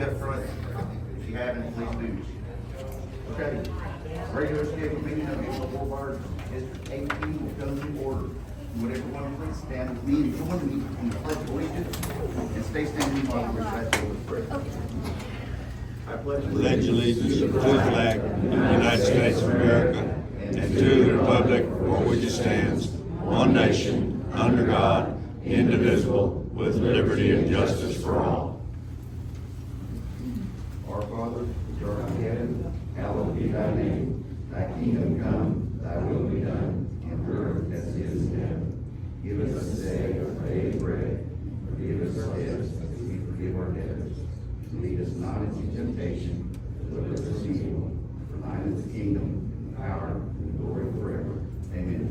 speak up front. If you haven't, please do. Okay. Regular scheduled meeting of the Indianola Board District 18 will come to order. Would everyone please stand with me and join me on the pledge of allegiance and stay standing while we recite the Lord's Prayer. I pledge Pledge allegiance to the flag of the United States of America and to the republic for which it stands, one nation, under God, indivisible, with liberty and justice for all. Our Father, which art in heaven, hallowed be thy name. Thy kingdom come, thy will be done, in earth as it is in heaven. Give us this day our daily bread. Forgive us our debts as we forgive our debtors. Lead us not into temptation, but deliver us from evil. For thine is the kingdom, and the power, and the glory forever. Amen.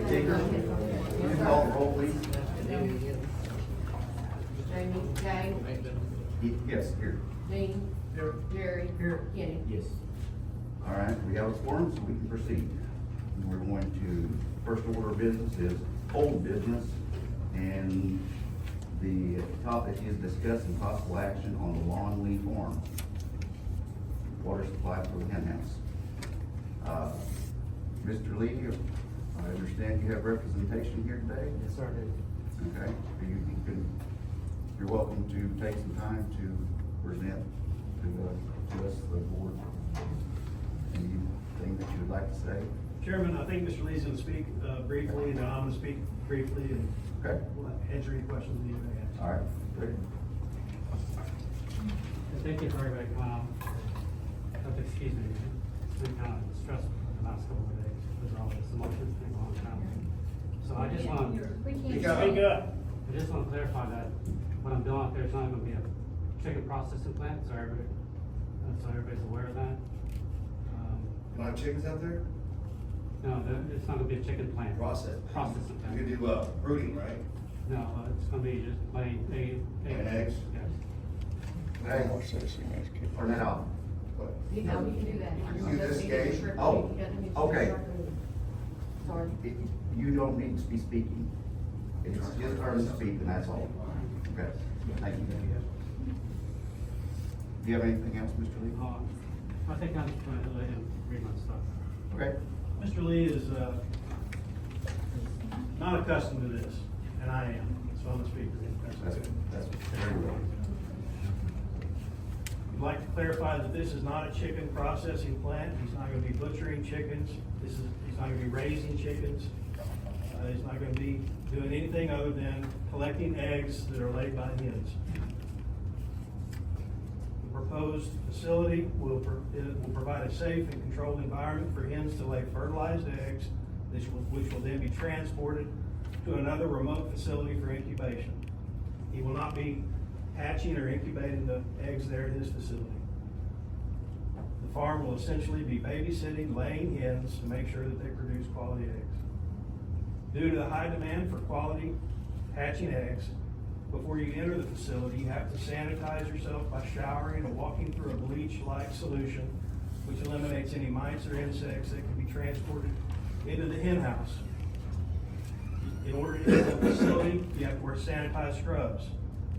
Digger, can you call the roll, please? Jamie, Jay, Yes, here. Dean, Jerry, Kenny. Yes. All right, we have a quorum, so we can proceed. We're going to, first order of business is old business, and the topic is discussing possible action on the Lawn Lee Farm. Water supply for the hen house. Mr. Lee, I understand you have representation here today? Yes, sir, I do. Okay, you're welcome to take some time to present to us, the board. Anything that you would like to say? Chairman, I think Mr. Lee's going to speak briefly, and I'm going to speak briefly, and Okay. we'll answer any questions that you may have. All right, good. Thank you for everybody coming out. Have to excuse me, it's been kind of stressful the last couple of days, because all this emotions been going on. So I just want to, Speak up. I just want to clarify that what I'm doing out there is not going to be a chicken processing plant, so everybody's aware of that. You don't have chickens out there? No, it's not going to be a chicken plant. Processing Processing You plant. do, brooding, right? No, it's going to be just plain eggs. And eggs? Yes. Hey, turn that off. What? You know, we can do that. You do this game? Oh, okay. Sorry. You don't need to be speaking. It's his turn to speak, and that's all. Okay, thank you. Do you have anything else, Mr. Lee? I think I'm just going to let him read my stuff. Okay. Mr. Lee is not accustomed to this, and I am, so I'm going to speak for him. That's very well. I'd like to clarify that this is not a chicken processing plant. He's not going to be butchering chickens. He's not going to be raising chickens. He's not going to be doing anything other than collecting eggs that are laid by hens. The proposed facility will provide a safe and controlled environment for hens to lay fertilized eggs, which will then be transported to another remote facility for incubation. He will not be hatching or incubating the eggs there at his facility. The farm will essentially be babysitting laying hens to make sure that they produce quality eggs. Due to the high demand for quality hatching eggs, before you enter the facility, you have to sanitize yourself by showering and walking through a bleach-like solution, which eliminates any mites or insects that can be transported into the hen house. In order to enter the facility, you have to wear sanitized scrubs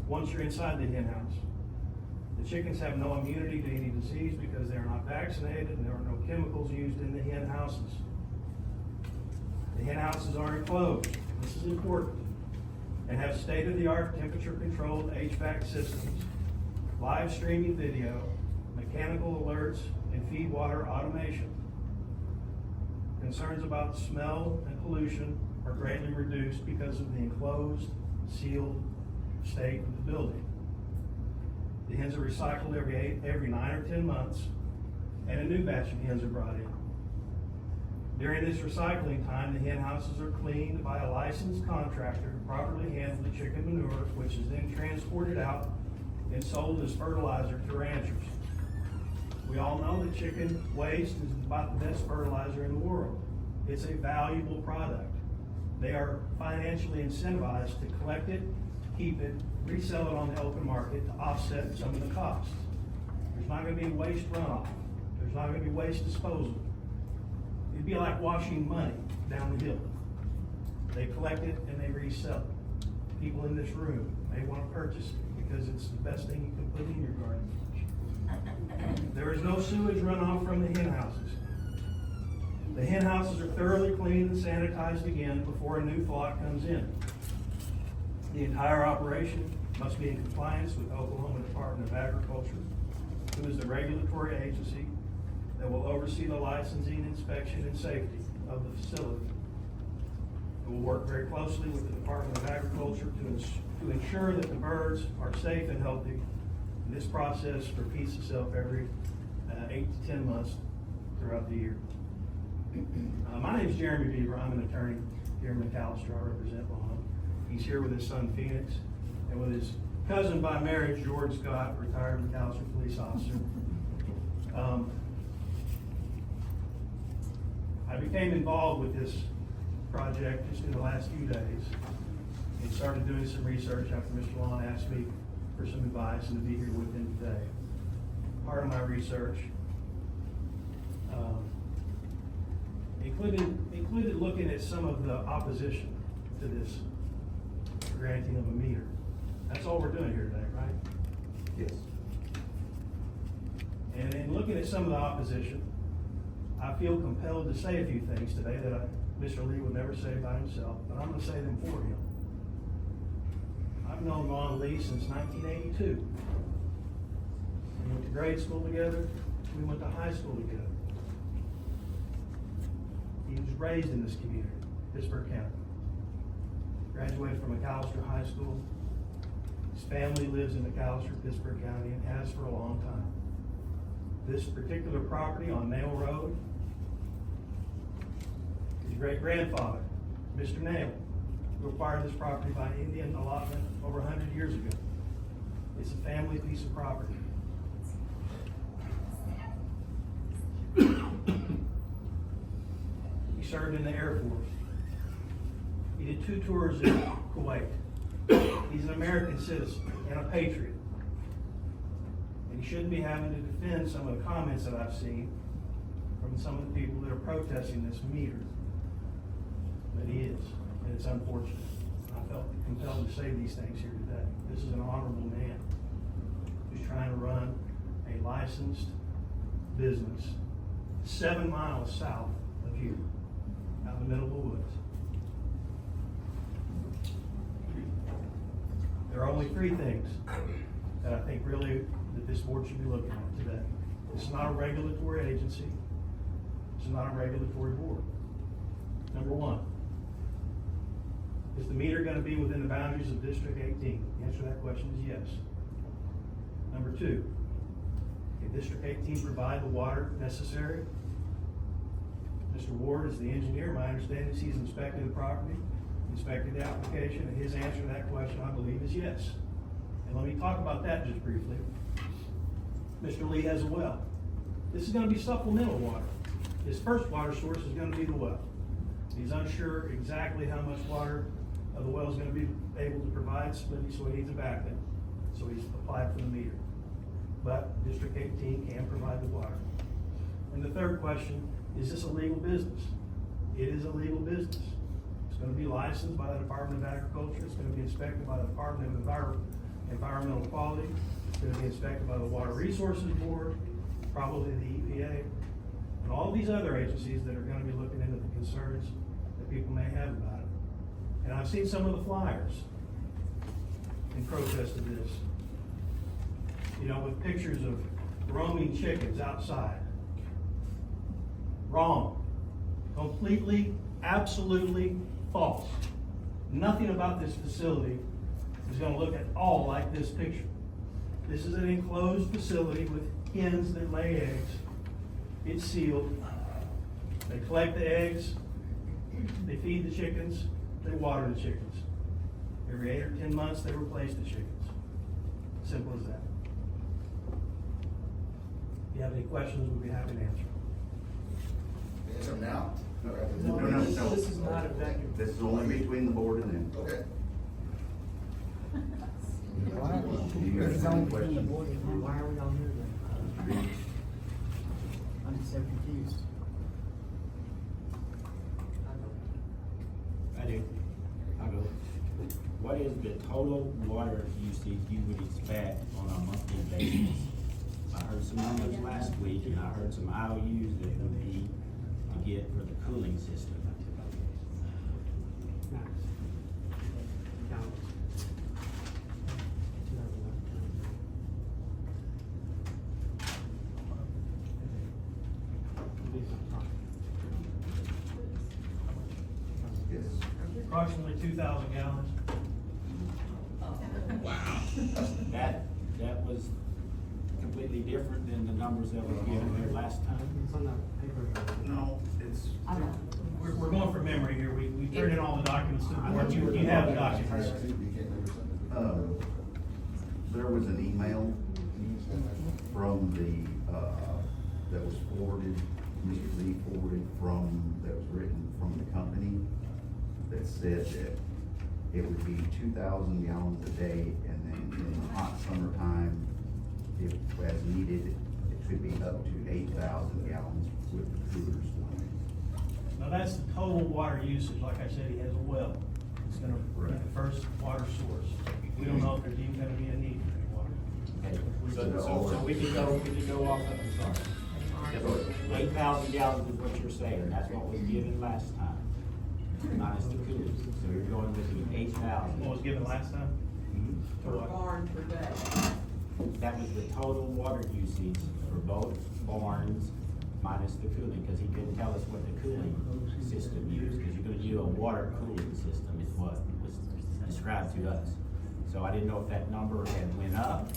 once you're inside the hen house. The chickens have no immunity to any disease because they are not vaccinated, and there are no chemicals used in the hen houses. The hen houses are enclosed, this is important, and have state-of-the-art temperature-controlled HVAC systems, live streaming video, mechanical alerts, and feed water automation. Concerns about smell and pollution are greatly reduced because of the enclosed, sealed state of the building. The hens are recycled every 9 or 10 months, and a new batch of hens are brought in. During this recycling time, the hen houses are cleaned by a licensed contractor to properly handle the chicken manure, which is then transported out and sold as fertilizer to ranchers. We all know that chicken waste is about the best fertilizer in the world. It's a valuable product. They are financially incentivized to collect it, keep it, resell it on the open market to offset some of the costs. There's not going to be waste runoff. There's not going to be waste disposal. it'd be like washing money down the hill. They collect it and they resell it. People in this room may want to purchase it because it's the best thing you can put in your garden. There is no sewage runoff from the hen houses. The hen houses are thoroughly cleaned and sanitized again before a new flock comes in. The entire operation must be in compliance with Oklahoma Department of Agriculture, who is the regulatory agency that will oversee the licensing, inspection, and safety of the facility. It will work very closely with the Department of Agriculture to ensure that the birds are safe and healthy. And this process repeats itself every 8 to 10 months throughout the year. My name is Jeremy Beaver. I'm an attorney here in McAllister. I represent Lon. He's here with his son Phoenix and with his cousin by marriage, George Scott, retired McAllister police officer. I became involved with this project just in the last few days and started doing some research after Mr. Lon asked me for some advice and to be here with him today. Part of my research included looking at some of the opposition to this granting of a meter. That's all we're doing here today, right? Yes. And in looking at some of the opposition, I feel compelled to say a few things today that Mr. Lee would never say by himself, but I'm going to say them for him. I've known Ron Lee since 1982. We went to grade school together. We went to high school together. He was raised in this community, Pittsburgh County. Graduated from McAllister High School. His family lives in McAllister, Pittsburgh County, and has for a long time. This particular property on Nail Road, his great-grandfather, Mr. Nail, who acquired this property by Indian allotment over 100 years ago. It's a family piece of property. He served in the Air Force. He did 2 tours in Kuwait. He's an American citizen and a patriot. And he shouldn't be having to defend some of the comments that I've seen from some of the people that are protesting this meter. But he is, and it's unfortunate. I felt compelled to say these things here today. This is an honorable man who's trying to run a licensed business 7 miles south of here, out in the middle of the woods. There are only 3 things that I think really that this board should be looking at today. This is not a regulatory agency. This is not a regulatory board. Number 1, is the meter going to be within the boundaries of District 18? The answer to that question is yes. Number 2, can District 18 provide the water necessary? Mr. Ward is the engineer. My understanding is he's inspected the property, inspected the application, and his answer to that question, I believe, is yes. And let me talk about that just briefly. Mr. Lee has a well. This is going to be supplemental water. His first water source is going to be the well. He's unsure exactly how much water the well is going to be able to provide, so he needs a backup. So he's applied for the meter. But District 18 can provide the water. And the third question, is this a legal business? It is a legal business. It's going to be licensed by the Department of Agriculture. It's going to be inspected by the Department of Environmental Quality. It's going to be inspected by the Water Resources Board, probably the EPA, and all these other agencies that are going to be looking into the concerns that people may have about it. And I've seen some of the flyers in protest of this, you know, with pictures of roaming chickens outside. Wrong. Completely, absolutely false. Nothing about this facility is going to look at all like this picture. This is an enclosed facility with hens that lay eggs. It's sealed. They collect the eggs. They feed the chickens. They water the chickens. Every 8 or 10 months, they replace the chickens. Simple as that. If you have any questions, we'll be happy to answer. Answer them now? No. This is not effective. This is only between the board and them. Okay. Do you have any questions? Why are we all here then? I'm so confused. what is the total water usage you would expect on a monthly basis? I heard some numbers last week, and I heard some IOUs that would be to get for the cooling system. Max. Count. Yes. Approximately 2,000 gallons. That was completely different than the numbers that were given here last time. It's on the paper. No, it's, I know. We're going from memory here. We turned in all the documents to the board. You have the documents. there was an email from the, that was forwarded, Mr. Lee forwarded from, that was written from the company that said that it would be 2,000 gallons a day, and then in the hot summertime, if as needed, it could be up to 8,000 gallons with the coolers. Now, that's the total water usage. Like I said, he has a well. It's gonna be the first water source. We don't know if there's even gonna be a need for any water. Okay, so we could go off of, I'm sorry. 8,000 gallons is what you're saying, that's what was given last time, minus the coolers, so you're going with the 8,000. What was given last time? To what? Barn per day. That was the total water usage for both barns minus the cooling, because he didn't tell us what the cooling system used, because you're gonna do a water cooling system is what was described to us. So I didn't know if that number had went up,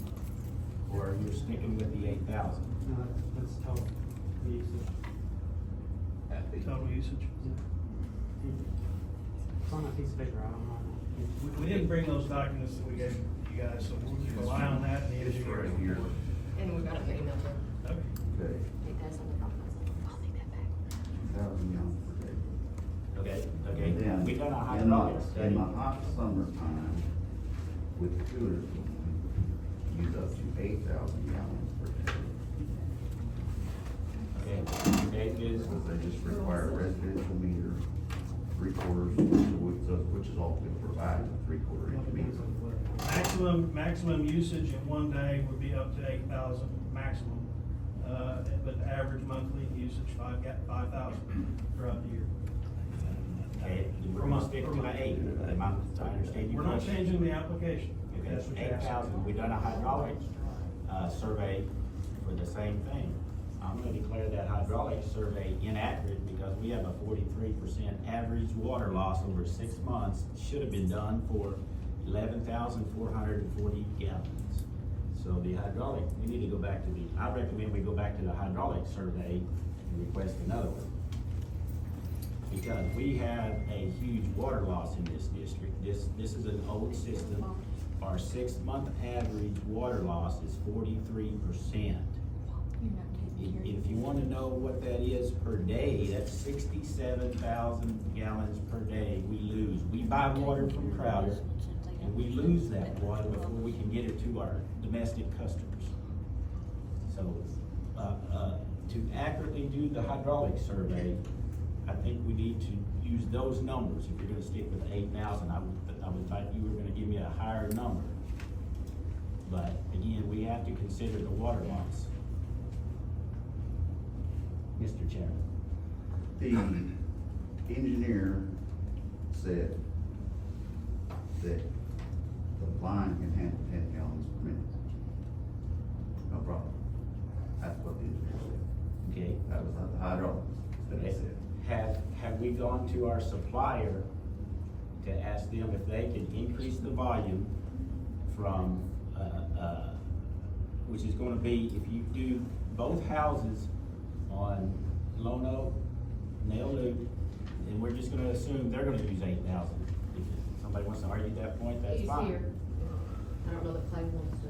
or you're sticking with the 8,000. No, that's total. The usage. Total usage. It's on a piece of paper, I don't know. We didn't bring those documents that we gave you guys, so we'll rely on that and the It's engineer. right here. And we got an email from, Okay. Okay, it does on the documents. I'll take that back. 2,000 gallons per day. Okay, Then, we done a in the- hydraulic study. In the hot summertime, with the coolers, use up to 8,000 gallons per day. Okay, is, Because they just require a residential meter, 3/4, which is all we provide, a 3/4 inch meter. Maximum usage in one day would be up to 8,000 maximum. But the average monthly usage, 5,000 throughout the year. okay, we're gonna stick to the 8, am I understanding you? We're not correctly? changing the application. Okay, That's what you're asking. 8,000, we done a hydraulic, survey for the same thing. I'm gonna declare that hydraulic survey inaccurate because we have a 43% average water loss over 6 months. Should have been done for 11,440 gallons. So the hydraulic, we need to go back to I recommend we go back to the hydraulic survey and request another one. Because we have a huge water loss in this district. This is an old system. Our 6-month average water loss is 43%. If you wanna know what that is per day, that's 67,000 gallons per day we lose. We buy water from Crowder, and we lose that water before we can get it to our domestic customers. So, to accurately do the hydraulic survey, I think we need to use those numbers. If you're gonna stick with 8,000, I would thought you were gonna give me a higher number. But again, we have to consider the water loss. Mr. Chairman. The engineer said that the line can handle 10 gallons per minute. No problem. That's what the engineer said. Okay. That was not the hydraulics that he said. Have we gone to our supplier to ask them if they can increase the volume from, which is gonna be, if you do both houses on Lone Oak, Nail Loop, and we're just gonna assume they're gonna use 8,000. If somebody wants to argue that point, that's He's fine. here. I don't know that Clay wants to,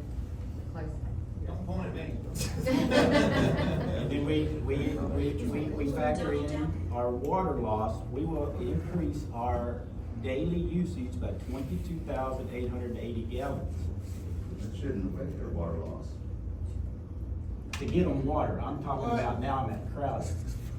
Clay's. Don't point at me. And then we factor in our water loss, we will increase our daily usage by 22,880 gallons. That shouldn't affect their water loss. To get them water, I'm talking about now I'm at Crowder.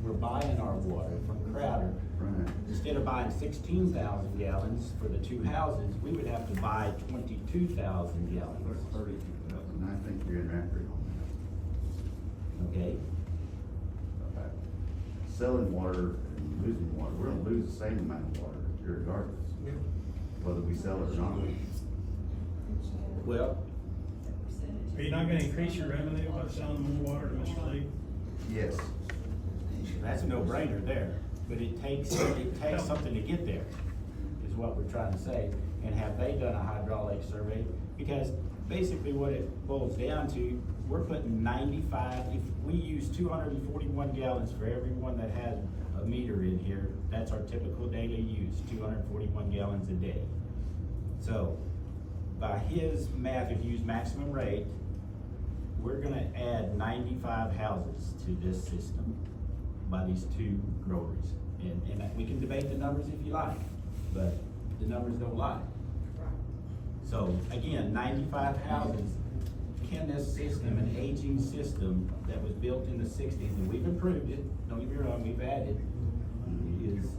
We're buying our water from Crowder. Right. Instead instead of buying 16,000 gallons for the two houses, we would have to buy 22,000 gallons. And I think you're inaccurate on Okay? that. Selling water and losing water, we're gonna lose the same amount of water regardless, whether we sell it or not. Well, Are you not gonna increase your revenue by selling more water to Mr. Lee? Yes. that's a no-brainer there, but it takes something to get there, is what we're trying to say. And have they done a hydraulic survey? Because basically what it boils down to, we're putting 95, if we use 241 gallons for everyone that has a meter in here, that's our typical daily use, 241 gallons a day. So, by his math, if you use maximum rate, we're gonna add 95 houses to this system by these two growers. And we can debate the numbers if you like, but the numbers don't lie. So, again, 95 houses, can this system, an aging system that was built in the 60s, and we've improved it, don't get me wrong, we've added,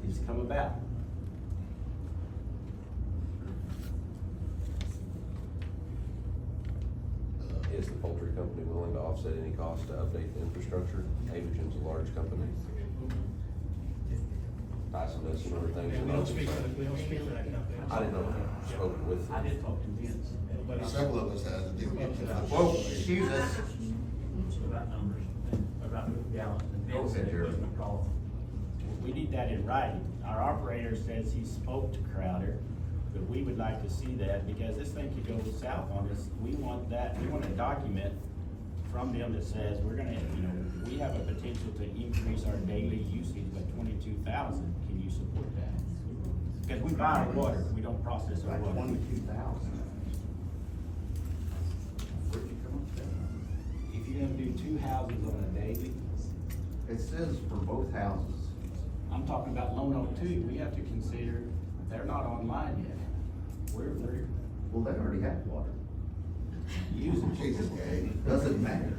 is come about? Is the poultry company willing to offset any cost to update the infrastructure? Avagen's a large company. Tyson does some other things. We don't speak for that company. I didn't know if you spoke with them. I did talk to Vince. Several of us had to do it. Well, excuse us. About numbers, about gallons. And Go ahead, Jerry. We need that in writing. Our operator says he spoke to Crowder, but we would like to see that, because this thing could go south on us. We want that, we want a document from them that says, we're gonna, we have a potential to increase our daily usage by 22,000. Can you support that? Because we buy our water, we don't process our Like water. 22,000. Where'd you come up with that? If you're gonna do two houses on a daily, It says for both houses. I'm talking about Lone Oak too, we have to consider, they're not online yet. We're Well, they already have water. using. Jesus, Gabe, doesn't matter.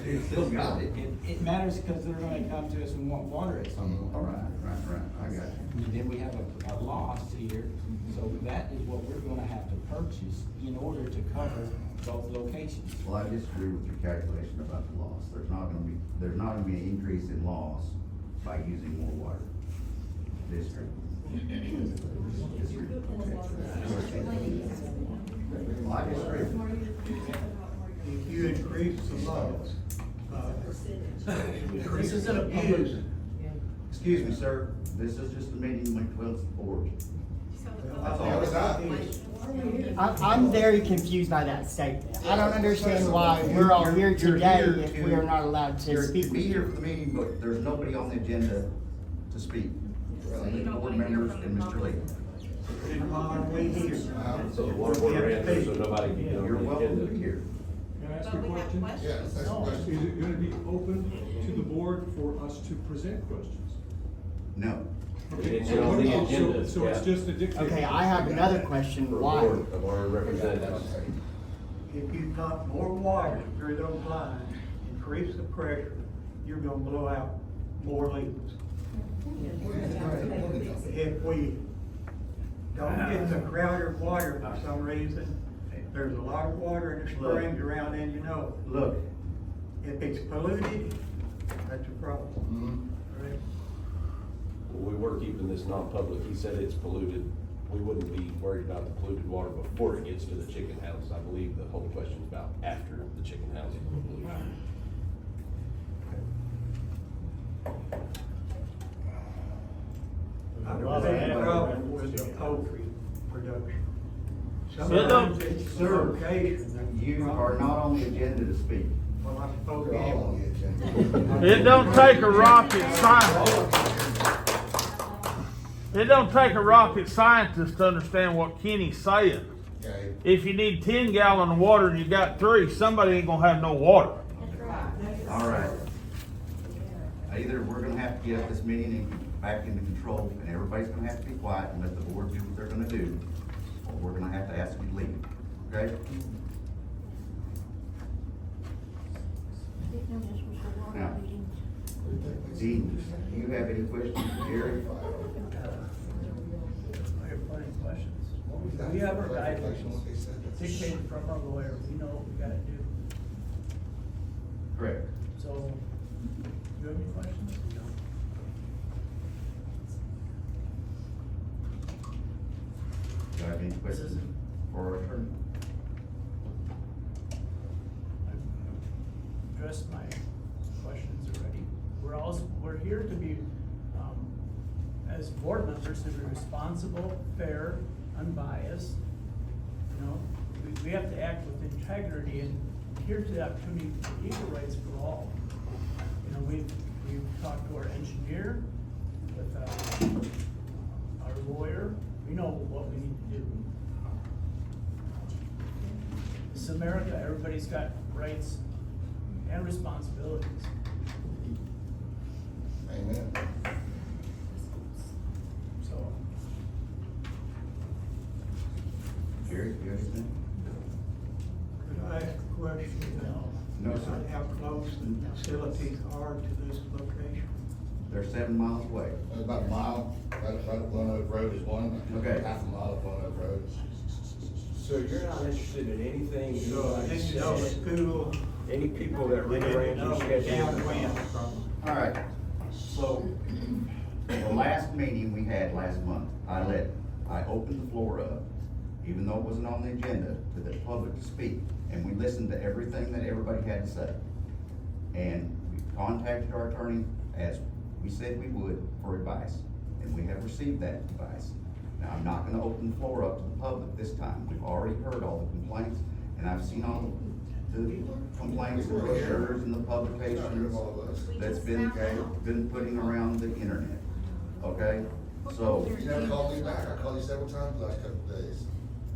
They still got it. It matters because they're gonna come to us and want water at some point. All right, I got you. And then we have a loss here, so that is what we're gonna have to purchase in order to cover both locations. Well, I disagree with your calculation about the loss. There's not gonna be an increase in loss by using more water. District. Well, I disagree. If you increase the loss, this isn't a public. Excuse me, sir, this is just a meeting with the board. That's all. I'm very confused by that statement. I don't understand why we're all here You're today here if to- we are not allowed to You're speak. to be here for the meeting, but there's nobody on the agenda to speak. Only the board members and Mr. Lee. So the water board ran through, so nobody can get on You're the welcome to agenda. be here. Can I ask you a question? Yeah, that's the question. Is it gonna be open to the board for us to present questions? No. Okay, It's so on the what- agenda, so it's yeah. just a dictator. Okay, I have another question. For a Why? board of our representatives. If you pump more water through those lines, increase the pressure, you're gonna blow out more leaks. If we don't get the Crowder water for some reason, there's a lot of water in the springs around Indianola. Look, If it's polluted, that's a problem. Right? We were keeping this non-public. He said it's polluted. We wouldn't be worried about the polluted water before it gets to the chicken house. I believe the whole question's about after the chicken house pollution. I don't have a problem with the poultry production. don't- Sometimes it's the location. you are not on the agenda to speak. Well, I suppose We're all on anyway. the agenda. It don't take a rocket scientist. It don't take a rocket scientist to understand what Kenny's saying. Okay, If you need 10 gallons of water and you got 3, somebody ain't gonna have no water. All right. Either we're gonna have to get this meeting back into control, and everybody's gonna have to be quiet and let the board do what they're gonna do, or we're gonna have to ask you to leave, okay? Now, Dean, do you have any questions for Gary? We have our guidelines Clarification, what they said. dictated from our lawyer, we know what we gotta do. Correct. So, you have any questions? Do you have any questions for our attorney? I've addressed my questions already. We're here to be, as board members, to be responsible, fair, unbiased. You know, we have to act with integrity and adhere to the opportunity for equal rights for all. You know, we've talked to our engineer, with, our lawyer, we know what we need to do. This is America, everybody's got rights and responsibilities. Amen. So, Jerry, do you have anything? Could I ask a question? No, sir. How close the facilities are to this location? They're 7 miles away. About a mile, right up Lone Oak Road is one. Okay. Half a mile up Lone Oak Road. So you're not interested in anything? So I think you know the school. Any people that rearrange your schedule? Downwind from. All right, so, the last meeting we had last month, I opened the floor up, even though it wasn't on the agenda, to the public to speak, and we listened to everything that everybody had to say. And we contacted our attorney, as we said we would, for advice, and we have received that advice. Now, I'm not gonna open the floor up to the public this time, we've already heard all the complaints, and I've seen all the complaints and brochures and the publications that's been putting around the internet, okay? So, You never called me back. I called you several times the last couple of days.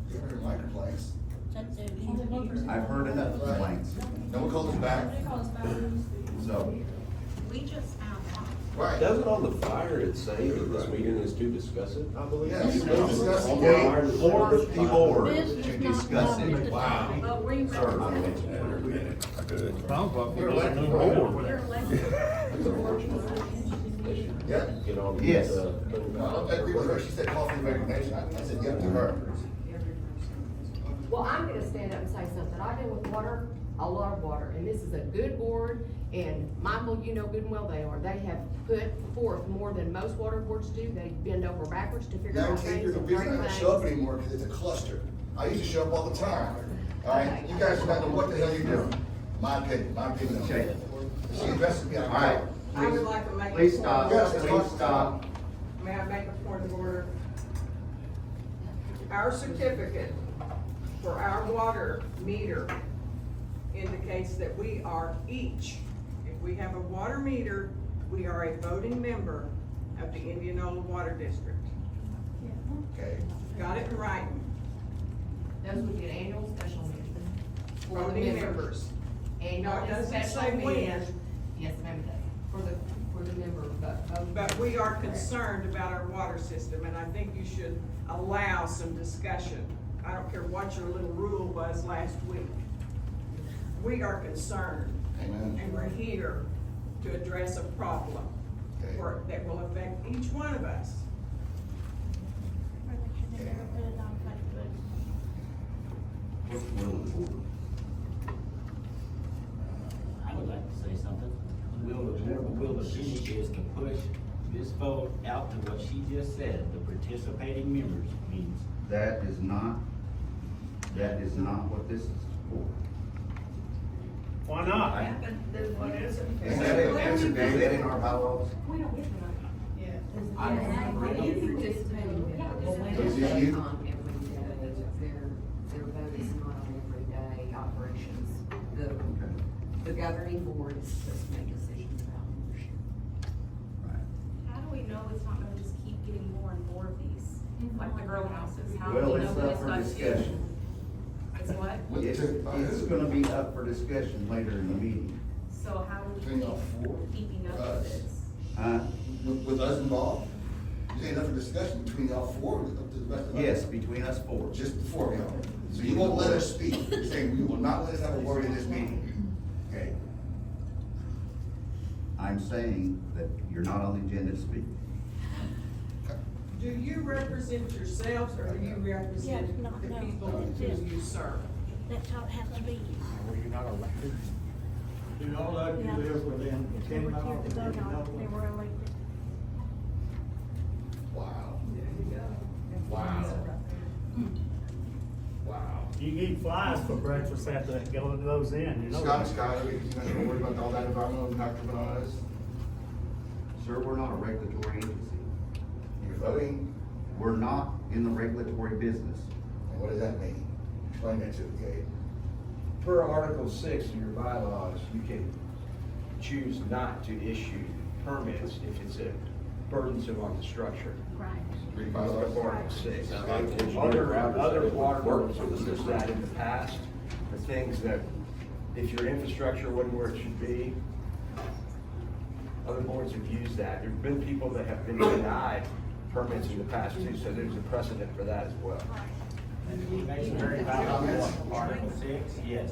You haven't heard my complaints. I've heard enough complaints, No one called me back. so, We just found out. Right. Doesn't on the flyer it say that this meeting is to discuss it, I believe? Yeah, we'll discuss it. On the flyer, for the board Business to is not discuss allowed it. to Wow. talk, but we represent. Sounds like You're we're elected on for the it. board. You're elected. They should Yeah. get on. Yes. No, I agree with her. She said call for the resignation. I said, yep, to her. Well, I'm gonna stand up and say something. I deal with water, a lot of water, and this is a good board, and Michael, you know good and well they are. They have put forth more than most water boards do. They bend over backwards to figure Now, out you're things the and reason I break don't show up things. anymore because it's a cluster. I used to show up all the time. All right, you guys don't know what the hell you're doing. My opinion. Okay. She addresses me. All right, I would like to make. a please point. stop, Yes, please stop. May I make a point of order? Our certificate for our water meter indicates that we are each, if we have a water meter, we are a voting member of the Indianola Water District. Okay. Got it in writing, Those would be an annual special meeting. For the voting members. members. Annual No, it and doesn't special say when. meetings. Yes, ma'am, it does. For the member, but. But we are concerned about our water system, and I think you should allow some discussion. I don't care what your little rule was last week. We are concerned, Amen. and we're here to address a problem Okay. that will affect each one of us. What's the will of the board? I would like to say something. Will the finish is to push this vote out to what she just said, the participating members means. That is not what this is for. Why not? What is it? Is that in our bylaws? We don't get to know. I don't Well, know. you participating, well, Is it you? on every day, their vote is not on everyday operations. The governing board is supposed to make decisions about membership. How do we know it's not gonna just keep getting more and more of these, like the grow houses? How do Well, we know it's when up it's for not discussion. It's what? It's gonna be up for discussion later in the meeting. So how do we Between all four? keep keeping up Us. with this? With us involved? You say enough for discussion between y'all four, with up to the rest of us? Yes, between us four. Just the four of y'all. So you won't let us speak. You're saying you will not let us have a word in this meeting. Okay. I'm saying that you're not on the agenda to speak. Do you represent yourselves or do you represent Yeah, the no, people that's who it. you serve? That's how it has to be. Do all of you Yeah. live within They 10 were here miles to of vote on it, they Indianola? were elected. Wow. Wow. Wow. You eat flies for breakfast after that goes in, you know. Scott, you don't worry about all that environmental impact of us. Sir, we're not a regulatory agency. You're voting, We're not in the regulatory business. and what does that mean? Explain that to me, Gabe. Per Article 6 of your bylaws, you can choose not to issue permits if it's a burdensome on the structure. Right. Read Article 6. Sounds like the engineer Other around us other that water work boards for the have used system. that in the past for things that, if your infrastructure wasn't where it should be, other boards have used that. There've been people that have been denied permits in the past too, so there's a precedent for that as well. And he makes a very valid point. Article 6, yes,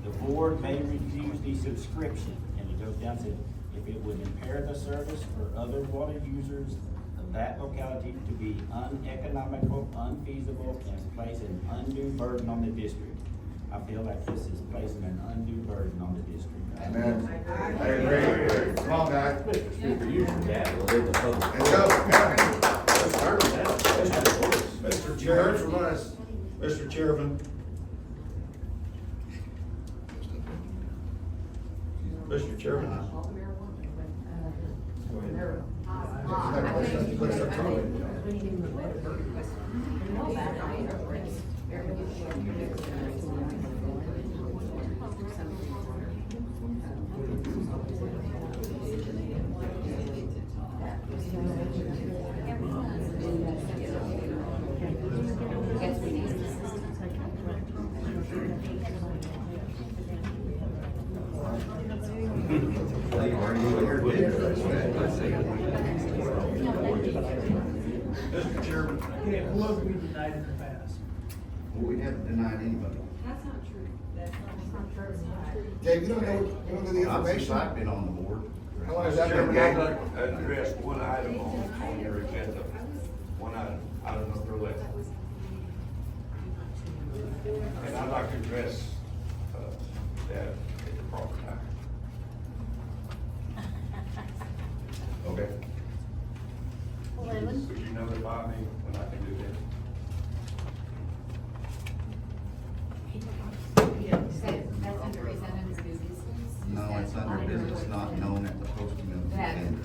the board may refuse the subscription, and it goes down to, if it would impair the service for other water users of that locality to be uneconomical, unfeasible, and place an undue burden on the district. I feel like this is placing an undue burden on the district. Amen. I agree. Come on, guys. Speaker, you should have, we'll leave the public. Let's go. Mr. You heard Chairman, from us. Mr. Chairman. Mr. Chairman. Mr. Chairman. Okay, who have we denied in the past? Well, we haven't denied anybody. That's not true. That's not true. Gabe, you don't know the Not since information? I've been on the board. How long has that been, I'd Gabe? like to address one item on your agenda. One item number 11. And I'd like to address that at the proper time. Okay? 11. Could you notify me when I can do that? That's under, is that under business? No, it's under business not known at the posting of the agenda.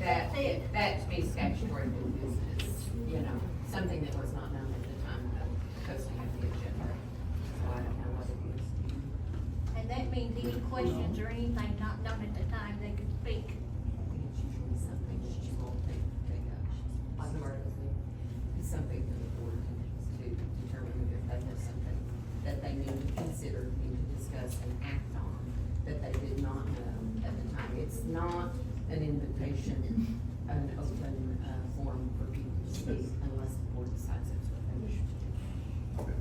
That to be statutory new business, you know, something that was not known at the time of posting of the agenda. So I don't know what it is. And that means any questions or anything not known at the time, they could speak. I think it's usually something that she won't take up. Like the article, it's something for the board to determine if they have something that they need to consider, need to discuss and act on, that they did not know at the time. It's not an invitation, an open, forum for people to speak unless the board decides that's what they wish to do.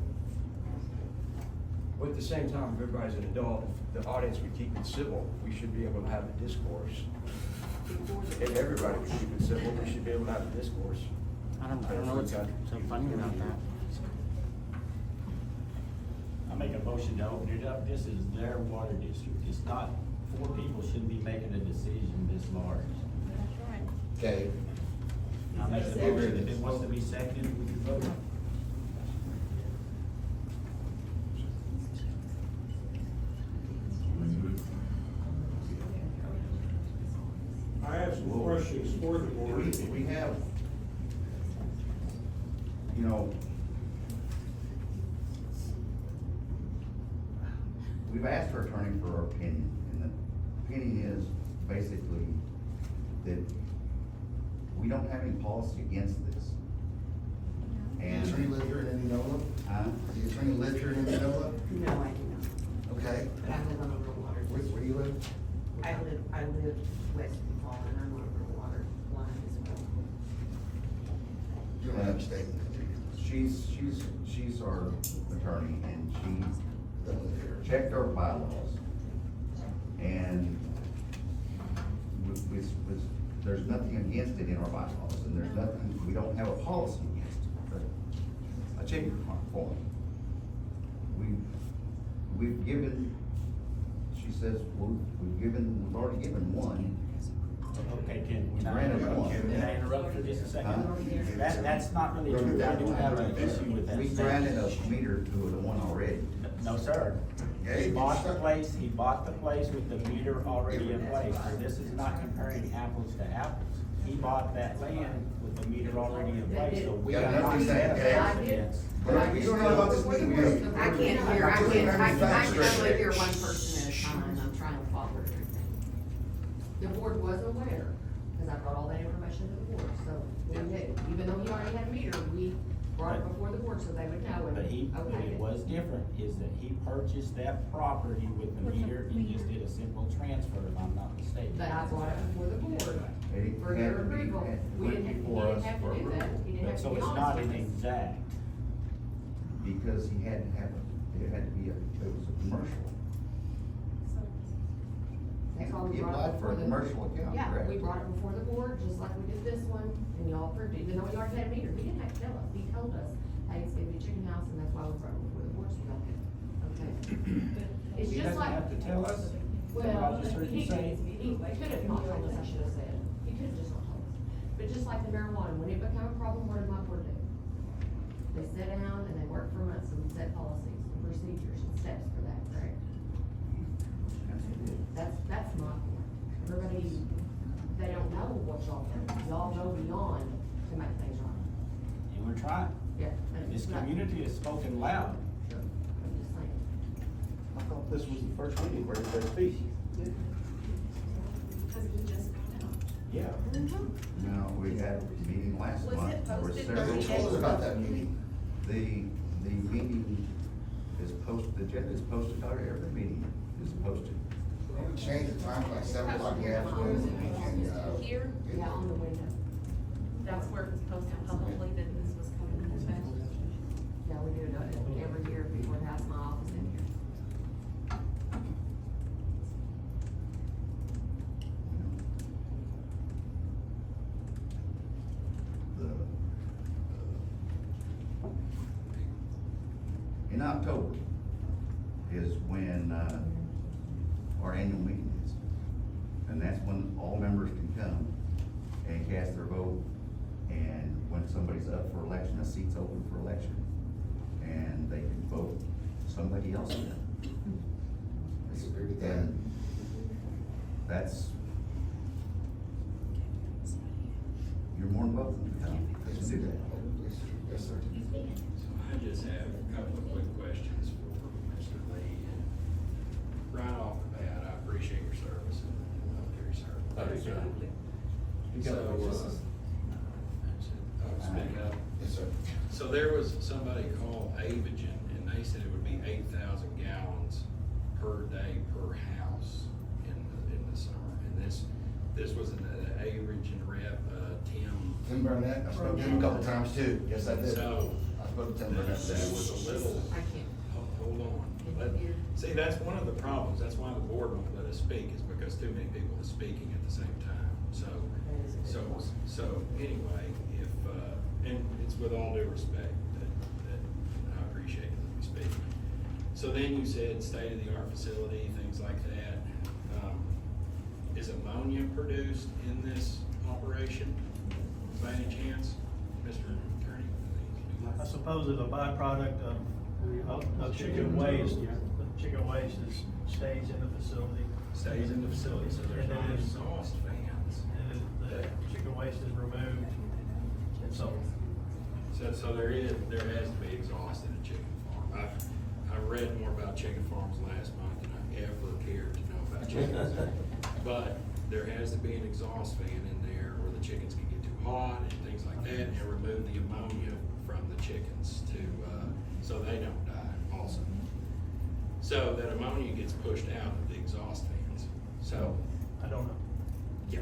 But at the same time, if everybody's an adult, if the audience would keep it civil, we should be able to have a discourse. If everybody would keep it civil, we should be able to have a discourse. I don't know what's so funny about that. I make a motion to open it up. This is their water district. It's not, 4 people shouldn't be making a decision this large. That's right. Okay. I make the motion, if it wants to be seconded, we can vote. I have some questions for the board. We have, you know, we've asked our attorney for our opinion, and the opinion is basically that we don't have any policy against this. The And, attorney live here in Indianola? The attorney live here in Indianola? No, I do not. Okay. But I live on a rural water. Where do you live? I live west of Fall, and I'm on a rural water line as well. You don't have a statement. she's our attorney, and she Don't live here. checked our bylaws. And there's nothing against it in our bylaws, and there's nothing, we don't have a policy against chicken farm. We've given, she says, well, we've already given one. Okay, can We I granted interrupt, one. can I interrupt for just a second? Huh? That's not really true, I do have an issue with that We statement. granted a meter to the one already. No, sir. Yeah, He you bought the stuck- place, with the meter already in place, so this is not comparing apples to apples. He bought that land with the meter already in place, so we Yeah, are not nothing's set that up bad. against. But you don't know about this meeting, you know. I can't hear, I can only hear one person at a time, and I'm trying to follow everything. The board was aware, because I brought all that information to the board, so we knew, even though he already had a meter, we brought it before the board so they would know, and, But okay. it was different, is that he purchased that property with the meter, and just did a simple transfer, if I'm not mistaken. But I brought it before the board And he for had your to be- approval. had- We went didn't, he before didn't us have for to do that, approval. he didn't But have to so be it's honest not with an us. exact. Because he had to have, it had to be it was a commercial. That's why we He brought it applied for before a the. commercial account, Yeah, correct? we brought it before the board, just like we did this one, and y'all approved it, even though we already had a meter, he didn't have to tell us, he told us, hey, it's gonna be a chicken house, and that's why we brought it before the board, so y'all could, okay. It's He just doesn't like. have to tell us. Well, I just heard you say. he could have not told us, I should have said, he could have just not told us, but just like the marijuana, when it became a problem, what did my board do? They sat down and they worked for months and set policies and procedures and steps for that, correct? That's my point. Everybody, they don't know what y'all do. Y'all go beyond to make things right. And we're trying. Yeah. and This it's not- community has spoken loud. I'm just saying. I thought this was the first meeting where they speak. Because he just found out. Yeah. No, we had a meeting last Was month. it There were posted several- 30 Tell us about that meeting. The meeting is posted, the agenda is posted, every meeting is posted. We changed the time to like 7 o'clock in the afternoon. And, Here, Yeah, on the window. that's where it was posted publicly that this was coming into effect. Yeah, we do it every year before it has my office in here. In October is when, our annual meeting is. And that's when all members can come and cast their vote. And when somebody's up for election, a seat's open for election, and they can vote somebody else in. And that's, you're more than welcome to come and do that. Yes, sir. I just have a couple of quick questions for Mr. Lee. Right off the bat, I appreciate your service and military service. So, speak up. Yes, sir. So there was somebody called Avagen, and they said it would be 8,000 gallons per day per house in the summer. And this was an Avagen rep, Tim Burnett, I spoke to him a couple times too. Yes, I did. So, I spoke to Tim that Burnett. was a little, I can't. hold on. See, that's one of the problems, that's why the board won't let us speak, is because too many people are speaking at the same time. So anyway, if, and it's with all due respect that I appreciate that we speak. So then you said state-of-the-art facility, things like that. Is ammonia produced in this operation by any chance, Mr. Attorney? I suppose as a byproduct of chicken waste, the chicken waste stays in the facility. Stays in the facility, so there's And then not it's- exhaust fans. And the chicken waste is removed and sold. So there has to be exhaust in a chicken farm. I read more about chicken farms last month than I ever cared to know about chickens. But there has to be an exhaust fan in there where the chickens can get too hot and things like that, and remove the ammonia from the chickens to, so they don't die also. So that ammonia gets pushed out of the exhaust fans. So, I don't know. yeah,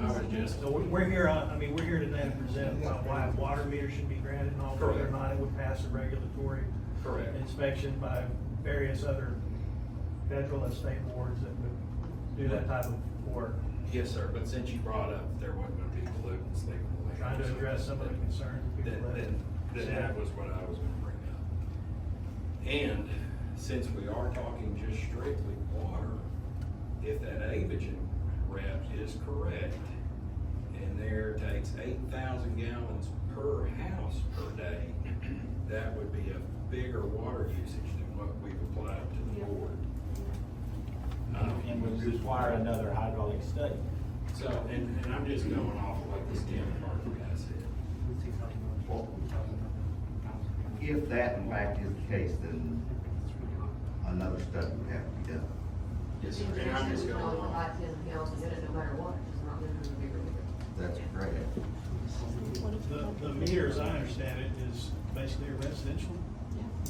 I would just. So we're here we're here today to present why a water meter should be granted and all, whether or Correct. not it would pass a regulatory Correct. inspection by various other federal and state boards that would do that type of work. Yes, sir, but since you brought up there wasn't gonna be pollutants leaving the lake. Trying to address some of the concerns people have. Then then that was what I was gonna bring up. And since we are talking just strictly water, if that Avagen rep is correct, and there takes 8,000 gallons per house per day, that would be a bigger water usage than what we've applied to the board. And would require another hydraulic study. So, and I'm just going off of what this Tim Parker guy said. If that in fact is the case, then another study would have to be done. Yes, sir. And I'm just going off. 10 gallons a minute, no matter what, it's not living in a bigger meter. That's correct. The meter, as I understand it, is basically a residential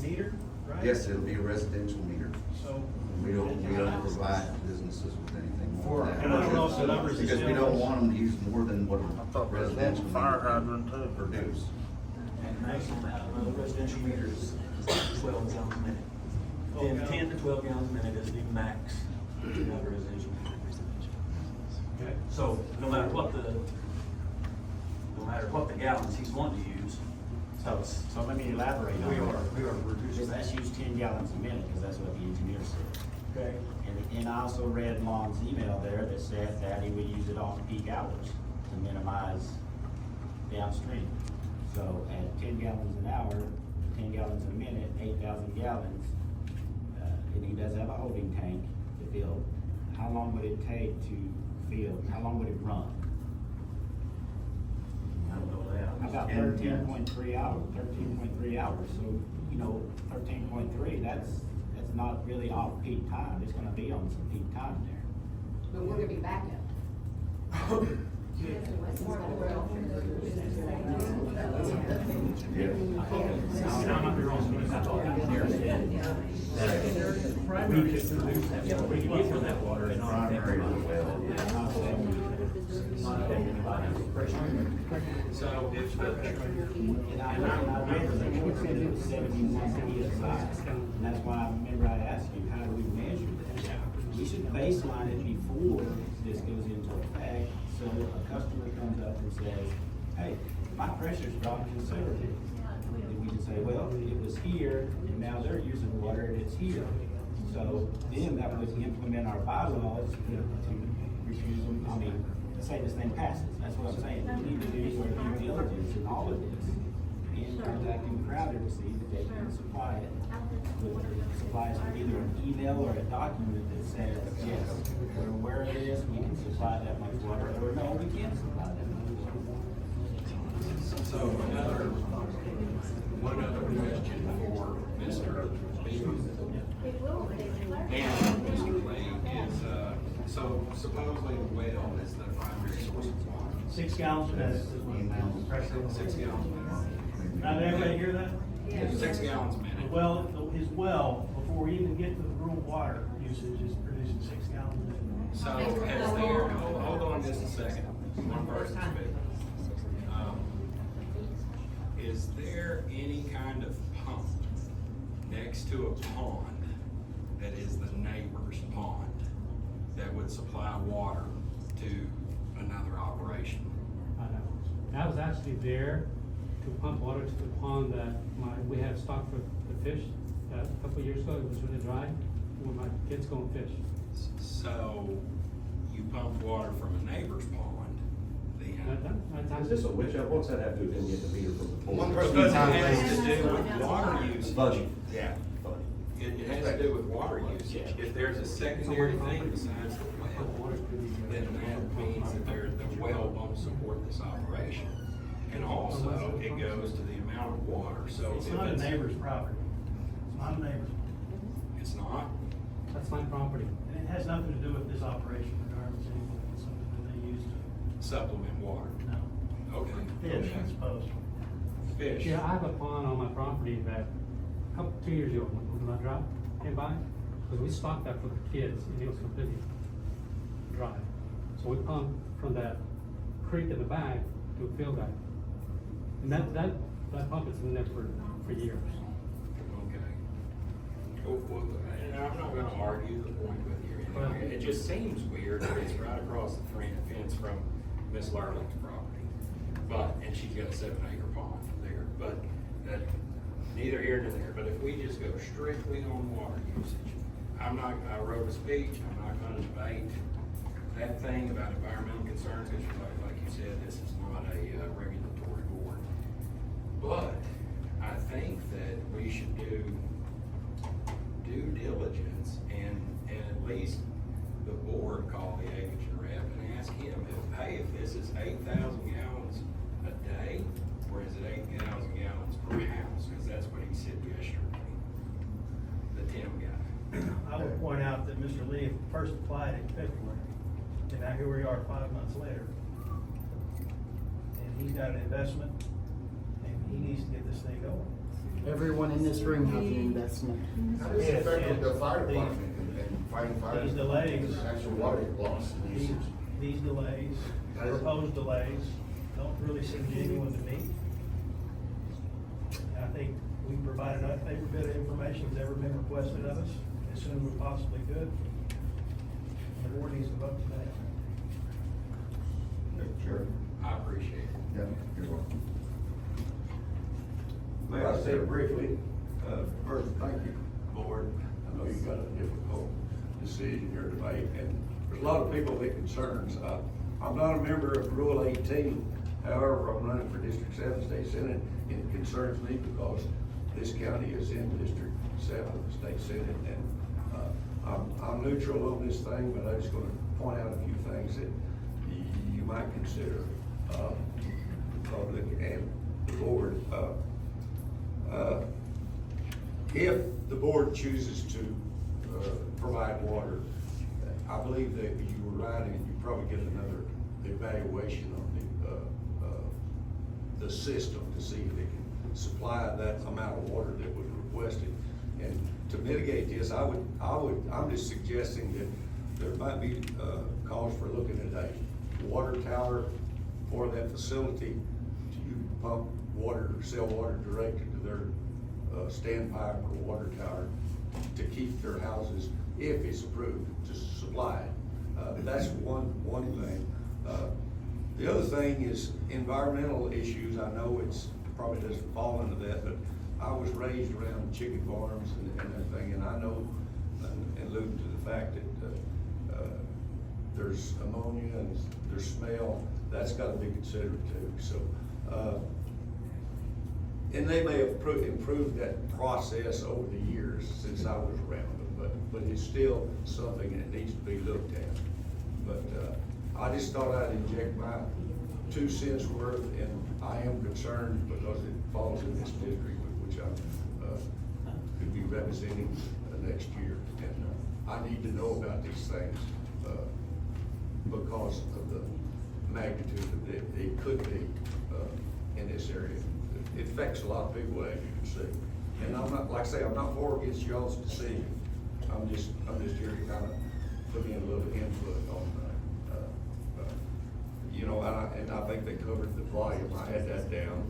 meter, right? Yes, it'll be a residential meter. So. We don't provide businesses with anything more than that. And I don't know if the numbers is Because we still- don't want them to use more than what I a thought there was one residential fire meter hydrant too. produce. And maximum out of the residential meters is 12 gallons a minute. Then 10 to 12 gallons a minute is the max of a residential meter. Okay. So no matter what the gallons he's wanting to use, So let me elaborate on we that. are reducing. Let's use 10 gallons a minute, because that's what the engineer said. Okay. And I also read Lon's email there that said that he would use it off peak hours to minimize downstream. So at 10 gallons an hour, 10 gallons a minute, 8,000 gallons, and he does have a holding tank to fill. How long would it take to fill? How long would it run? I don't know that. About 13.3 hours, 13.3 hours, so, 13.3, that's not really off-peak time, it's gonna be on some peak time there. But we're gonna be back up. We can produce that, we can get from that water and not Primary well. So if the, And I read the report said it was 71 PSI, and that's why I remember I asked you, how do we measure that? We should baseline it before this goes into effect, so a customer comes up and says, hey, my pressure's dropped considerably. And we can say, well, it was here, and now they're using water, and it's here. So then that would implement our bylaws to refuse them, say this thing passes, that's what I'm saying. We need to do our due diligence in all of this, and contacting Crowder to see that they can supply it. Supplies either an email or a document that says, yes, we're aware of this, we can supply that much water, or no, we can't supply that much water. so one other question for Mr. Beaver. And Mr. Lee is, so supposedly the well is the primary source of water. 6 gallons a minute is what pressure. 6 gallons a minute. Now, did everybody hear that? 6 gallons a minute. Well, his well, before we even get to the rural water usage, is producing 6 gallons a minute. So has there, hold on just a second, one person speaking. Is there any kind of pump next to a pond that is the neighbor's pond that would supply water to another operation? I know. I was actually there to pump water to the pond that we had stocked for the fish. A couple of years ago, it was really dry, when my kids go and fish. So you pump water from a neighbor's pond, Is this a witch hunt? What's that have to do with them getting the meter from the pole? One person it has to do with water usage. Budget. Yeah. It has to do with water usage. If there's a secondary thing besides the well, then that means that the well won't support this operation. And also, it goes to the amount of water, so. It's if not a neighbor's property. It's not a neighbor's. It's not? That's my property. And it has nothing to do with this operation regardless, anyway. It's something that they use to, Supplement water? no, Okay. fish, I suppose. Fish. Yeah, I have a pond on my property that, 2 years ago, when I dropped, came by, because we stocked that for the kids, and it was completely dry. So we pumped from that creek in the back to a field guide. And that pump has been there for years. Okay. Well, and I'm not gonna argue the point with you anyway. It just seems weird that it's right across the fence from Miss Larling's property. And she's got a 7-acre pond there, but go strictly on water usage. I wrote a speech, I'm not gonna debate that thing about environmental concerns, because like you said, this is not a regulatory board. But I think that we should do due diligence and at least the board call the agent rep and ask him, hey, if this is 8,000 gallons a day, or is it 8,000 gallons per house? Because that's what he said yesterday, the Tim guy. I would point out that Mr. Lee first applied in February, and now here we are 5 months later. And he's got an investment, and he needs to get this thing going. Everyone in this room has an investment. How does it affect the fire department and fighting fire? These delays. Actual water loss. These delays, proposed delays, don't really seem genuine to me. And I think we provided every bit of information that's ever been requested of us as soon as we possibly could. The board needs to vote today. Sure. I appreciate it. Yeah, you're welcome. May I say briefly, first, thank you, board. I know you got a difficult decision here to make, and there's a lot of people that concerns. I'm not a member of Rule 18, however, I'm running for District 7 State Senate, and it concerns me because this county is in District 7 State Senate, and I'm neutral on this thing, but I'm just gonna point out a few things that you might consider, the public and the board. If the board chooses to provide water, I believe that you were right, and you probably get another evaluation on the system to see if it can supply that amount of water that was requested. And to mitigate this, I'm just suggesting that there might be cause for looking at a water tower for that facility to pump water, sell water directly to their standpipe or water tower to keep their houses, if it's approved, to supply it. That's one thing. The other thing is environmental issues. I know it's probably doesn't fall into that, but I was raised around chicken farms and everything, and I know, and alluding to the fact that there's ammonia and there's smell, that's got to be considered too. So, and they may have improved that process over the years since I was around them, but it's still something that needs to be looked at. But I just thought I'd inject my 2 cents worth, and I am concerned because it falls in this district, which I could be representing next year. And I need to know about these things because of the magnitude that it could be in this area. It affects a lot of people, as you can see. And I'm not, like I say, I'm not for or against y'all's decision. I'm just here to kind of put in a little input on, you know, and I think they covered the volume. I had that down,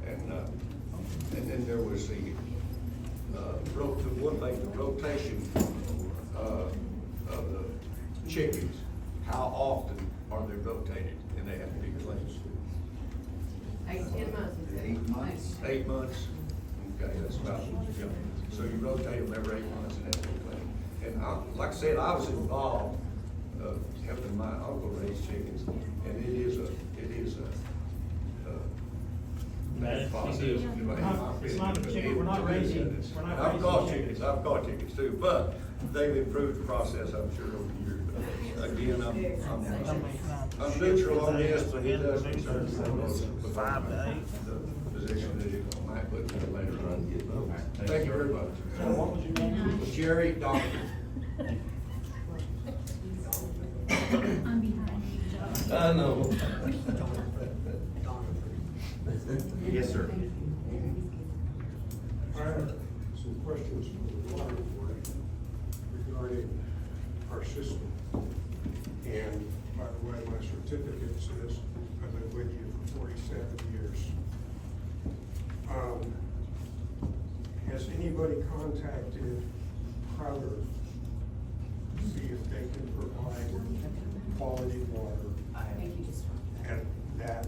and then there was the one thing, the rotation of the chickens. How often are they rotated, and they have to be cleaned? 8 to 10 months. 8 months. 8 months? Okay, that's about, yeah. So you rotate them every 8 months and have to be cleaned. And like I said, I was involved, helping my uncle raise chickens, and it is a bad process. It's not a chicken, we're not raising I've caught chickens too, but they've improved the process, I'm sure, over the years. But again, I'm neutral on this, but it does concern me. 5 to 8. The position that it might put me later on. Thank you very much. What was your name? Jerry Doctor. I'm behind you, Joe. I know. Yes, sir. I have some questions for the water board regarding our system. And by the way, my certificate says I've been with you for 47 years. Has anybody contacted Crowder to see if they can provide quality water at that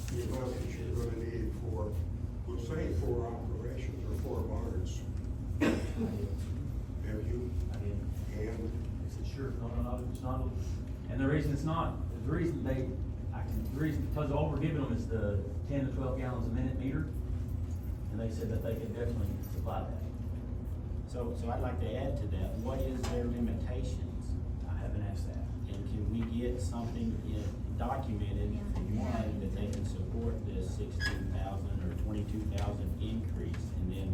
the amount that you're going to need for, we'll say 4 operations or 4 barns? Have you? I did. And They said, sure, no, it's not, and the reason it's not, the reason because all we're giving them is the 10 to 12 gallons a minute meter, and they said that they could definitely supply that. So I'd like to add to that, what is their limitations? I haven't asked that. And can we get something documented, one, that they can support this 16,000 or 22,000 increase? And then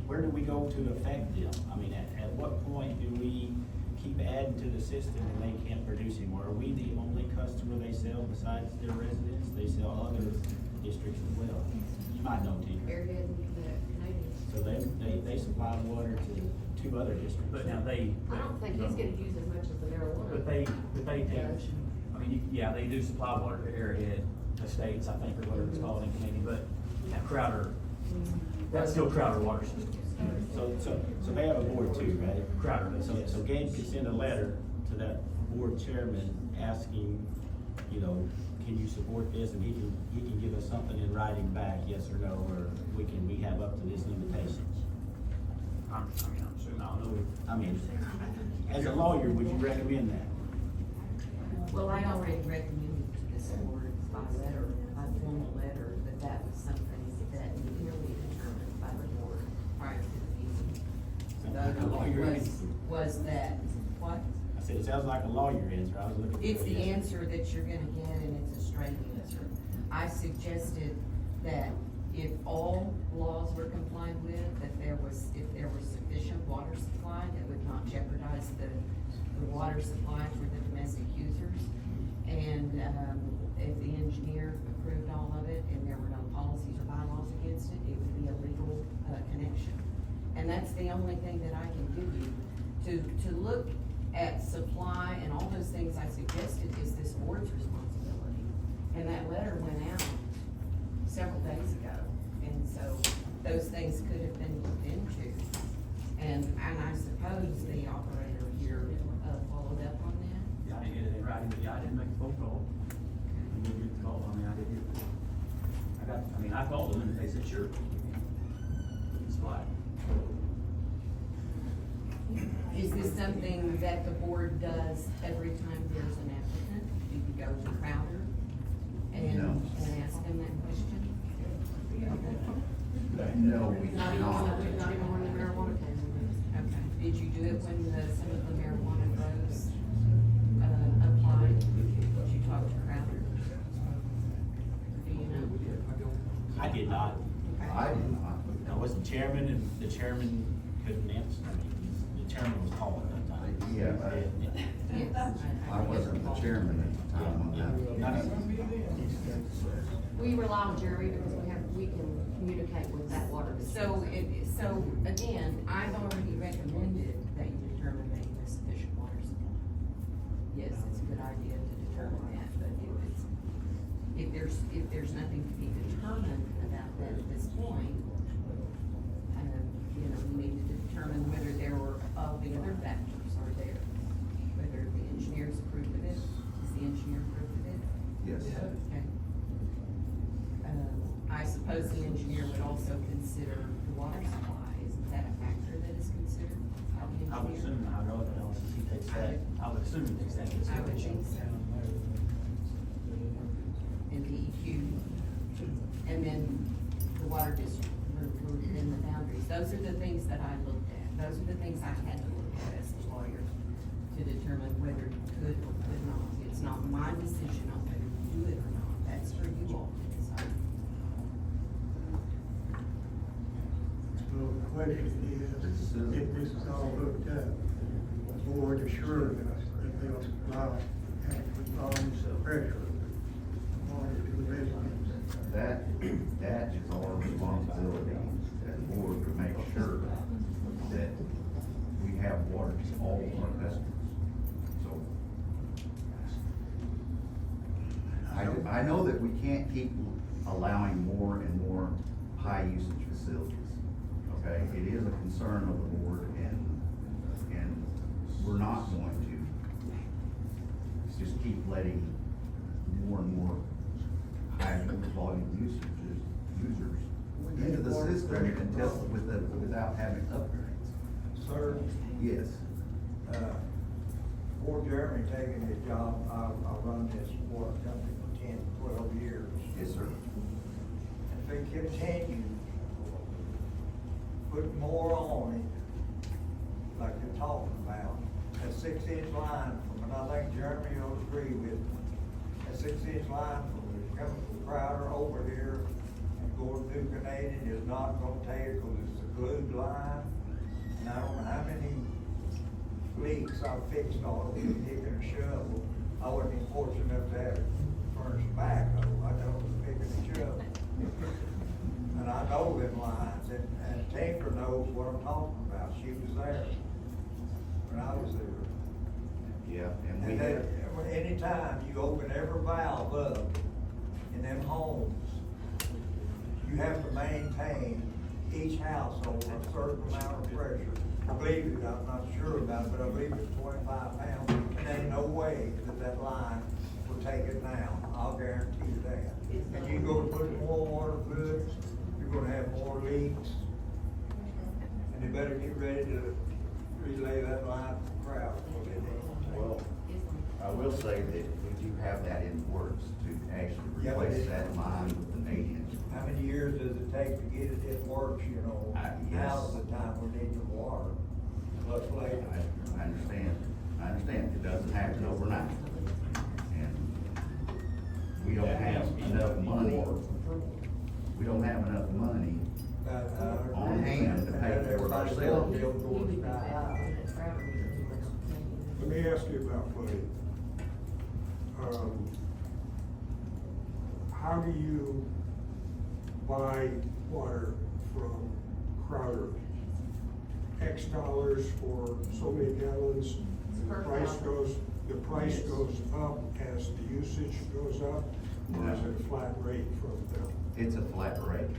where do we go to affect them? I mean, at what point do we keep adding to the system and they can't produce anymore? Are we the only customer they sell besides their residents? They sell other districts as well. You might know, Tinker. Airhead and the Canadians. So they supply water to 2 other districts. But now I don't think he's gonna use as much as the marijuana. But they take, I mean, yeah, they do supply water to Airhead Estates, I think, or whatever it's called in Canadian, but Crowder, that's still Crowder water system. So they have a board too, right? Crowder does. So Gabe could send a letter to that board chairman asking, you know, can you support this? And he can give us something in writing back, yes or no, or we have up to this limitation. I'm assuming, I don't know. I mean, as a lawyer, would you recommend that? Well, I already recommended to this board by letter, by formal letter, that was something that needed to be determined by the board prior to the meeting. Sounds like a lawyer answer. Was that, what? I said, it sounds like a lawyer answer. I was looking for. It's the answer that you're gonna get, and it's a straight answer. I suggested that if all laws were complied with, that if there was sufficient water supply that would not jeopardize the water supply for the domestic users. And, if the engineer approved all of it and there were no policies or bylaws against it, it would be a legal, connection. And that's the only thing that I can give you. To look at supply and all those things I suggested is this board's responsibility. And that letter went out several days ago, and so those things could have been looked into. And I suppose the operator here, followed up on that. Yeah, I didn't get it in writing, but yeah, I didn't make a phone call. I didn't get the call, I mean, I did get, I called them and they said, sure. It's fine. Is this something that the board does every time there's an applicant? Do you go to Crowder and ask them that question? No, we do Not even when the marijuana came. Okay, did you do it when some of the marijuana grows, applied? Did you talk to Crowder? Do you know? I did not. I did not. I was the chairman, and the chairman couldn't answer. I mean, the chairman was called at that time. Yeah, Yes. I wasn't the chairman at the time on that. We rely on Jerry because we can communicate with that water. So again, I've already recommended that you determine that you have sufficient water supply. Yes, it's a good idea to determine that, but if there's nothing to be determined about that at this point, we need to determine whether there were all the other factors are there, whether the engineers approved of it, is the engineer approved of it? Yes. Okay. I suppose the engineer would also consider the water supply. Isn't that a factor that is considered by the engineer? I would assume the hydraulic analysis, he takes that, I would assume he takes that into I would consideration. think so. And DEQ, and then the water district, within the boundaries. Those are the things that I looked at. Those are the things I had to look at as a lawyer to determine whether you could or could not. It's not my decision on whether you do it or not. That's for you all to decide. So the question is, if this is all looked up, the board assured us that they'll supply adequate volumes of pressure water to the residents. That is our responsibility as a board to make sure that we have water to all of our customers. So I know that we can't keep allowing more and more high usage facilities. Okay, it is a concern of the board, and we're not going to just keep letting more and more high volume users into the system without having upgrades. Sir, Yes. before Jeremy taking his job, I'll run this water company for 10, 12 years. Yes, sir. If they continue putting more on it, like you're talking about, a 6-inch line from, and I think Jeremy will agree with, a 6-inch line from coming from Crowder over here and going through Canadian is not gonna take it because it's a glued line. And I don't know how many leaks I've fixed on it with a pick and a shovel. I wasn't even fortunate enough to have it furnished backhoe. I got it with a pick and a shovel. And I know them lines, and Tinker knows what I'm talking about. She was there when I was there. Yeah, and we And had, then, anytime you open every valve up in them homes, you have to maintain each household a certain amount of pressure. I believe it, I'm not sure about it, but I believe it's 25 pounds, and there ain't no way that line will take it down. I'll guarantee you that. And you go to put more water through it, you're gonna have more leaks. And you better get ready to relay that line to the crowd. well, I will say that we do have that in the works to actually Yeah, but replace it- that line with an 8-inch. How many years does it take to get it in works, you know? Yes. Now's the time we're needing water. Let's later. I understand, it doesn't happen overnight. And we don't have enough money, on hand to pay for it ourselves. Let me ask you about money. How do you buy water from Crowder? X dollars for so many gallons, the price goes up as the usage goes up? Or is it a flat rate from them? It's a flat rate.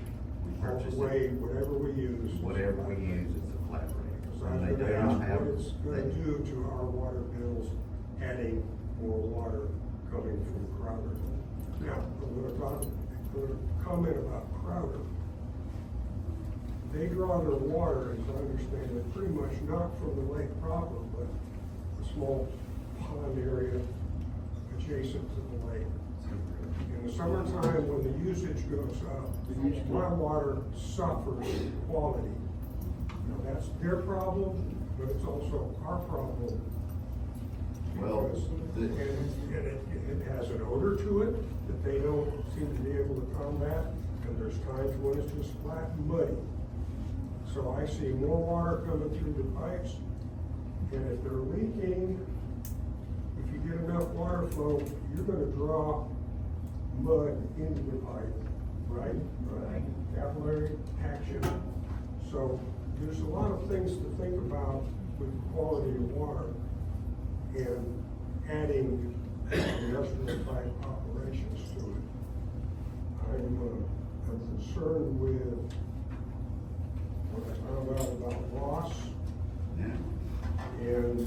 We purchase it. Whatever we use. Whatever we use, it's a flat rate. So I'm And they gonna do not ask have, what it's gonna do to our water bills, adding more water coming from Crowder. Now, I'm gonna comment about Crowder. They draw their water, as I understand it, pretty much not from the lake proper, but a small pond area adjacent to the lake. In the summertime, when the usage goes up, my water suffers quality. Now, that's their problem, but it's also our problem. Well, Because- and it has an odor to it that they don't seem to be able to combat, and there's times when it's just flat and muddy. So I see more water coming through the pipes, and if they're leaking, if you get enough water flow, you're gonna draw mud into the pipe, right? Right. Capillary action. So there's a lot of things to think about with the quality of water and adding industrial type operations to it. I'm concerned with what I found out about loss, yeah. and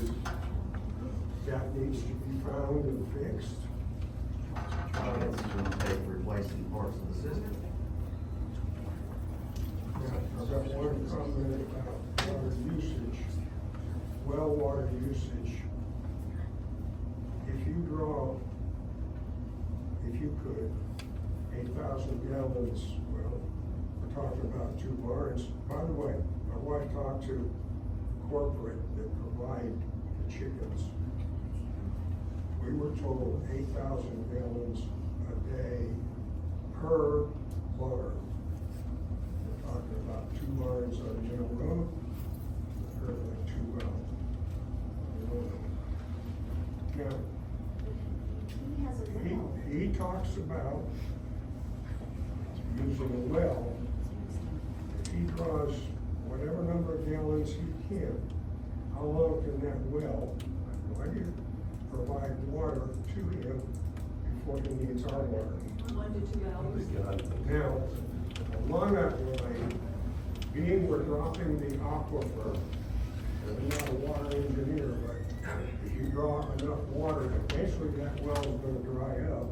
that needs to be found and fixed. It's gonna take replacing parts of the system. I've got one comment about water usage, well water usage. If you could, 8,000 gallons, well, we're talking about 2 barns. By the way, my wife talked to corporate that provide the chickens. We were told 8,000 gallons a day per barn. We're talking about 2 barns on Mill Road, or like 2 wells. Now, he talks about using a well. If he draws whatever number of gallons he can, how long can that well, I have no idea, provide water to him before he needs our water? 1 to 2 hours. Now, along that line, being we're dropping the aquifer, and I'm not a water engineer, but if you draw enough water, eventually that well is gonna dry up,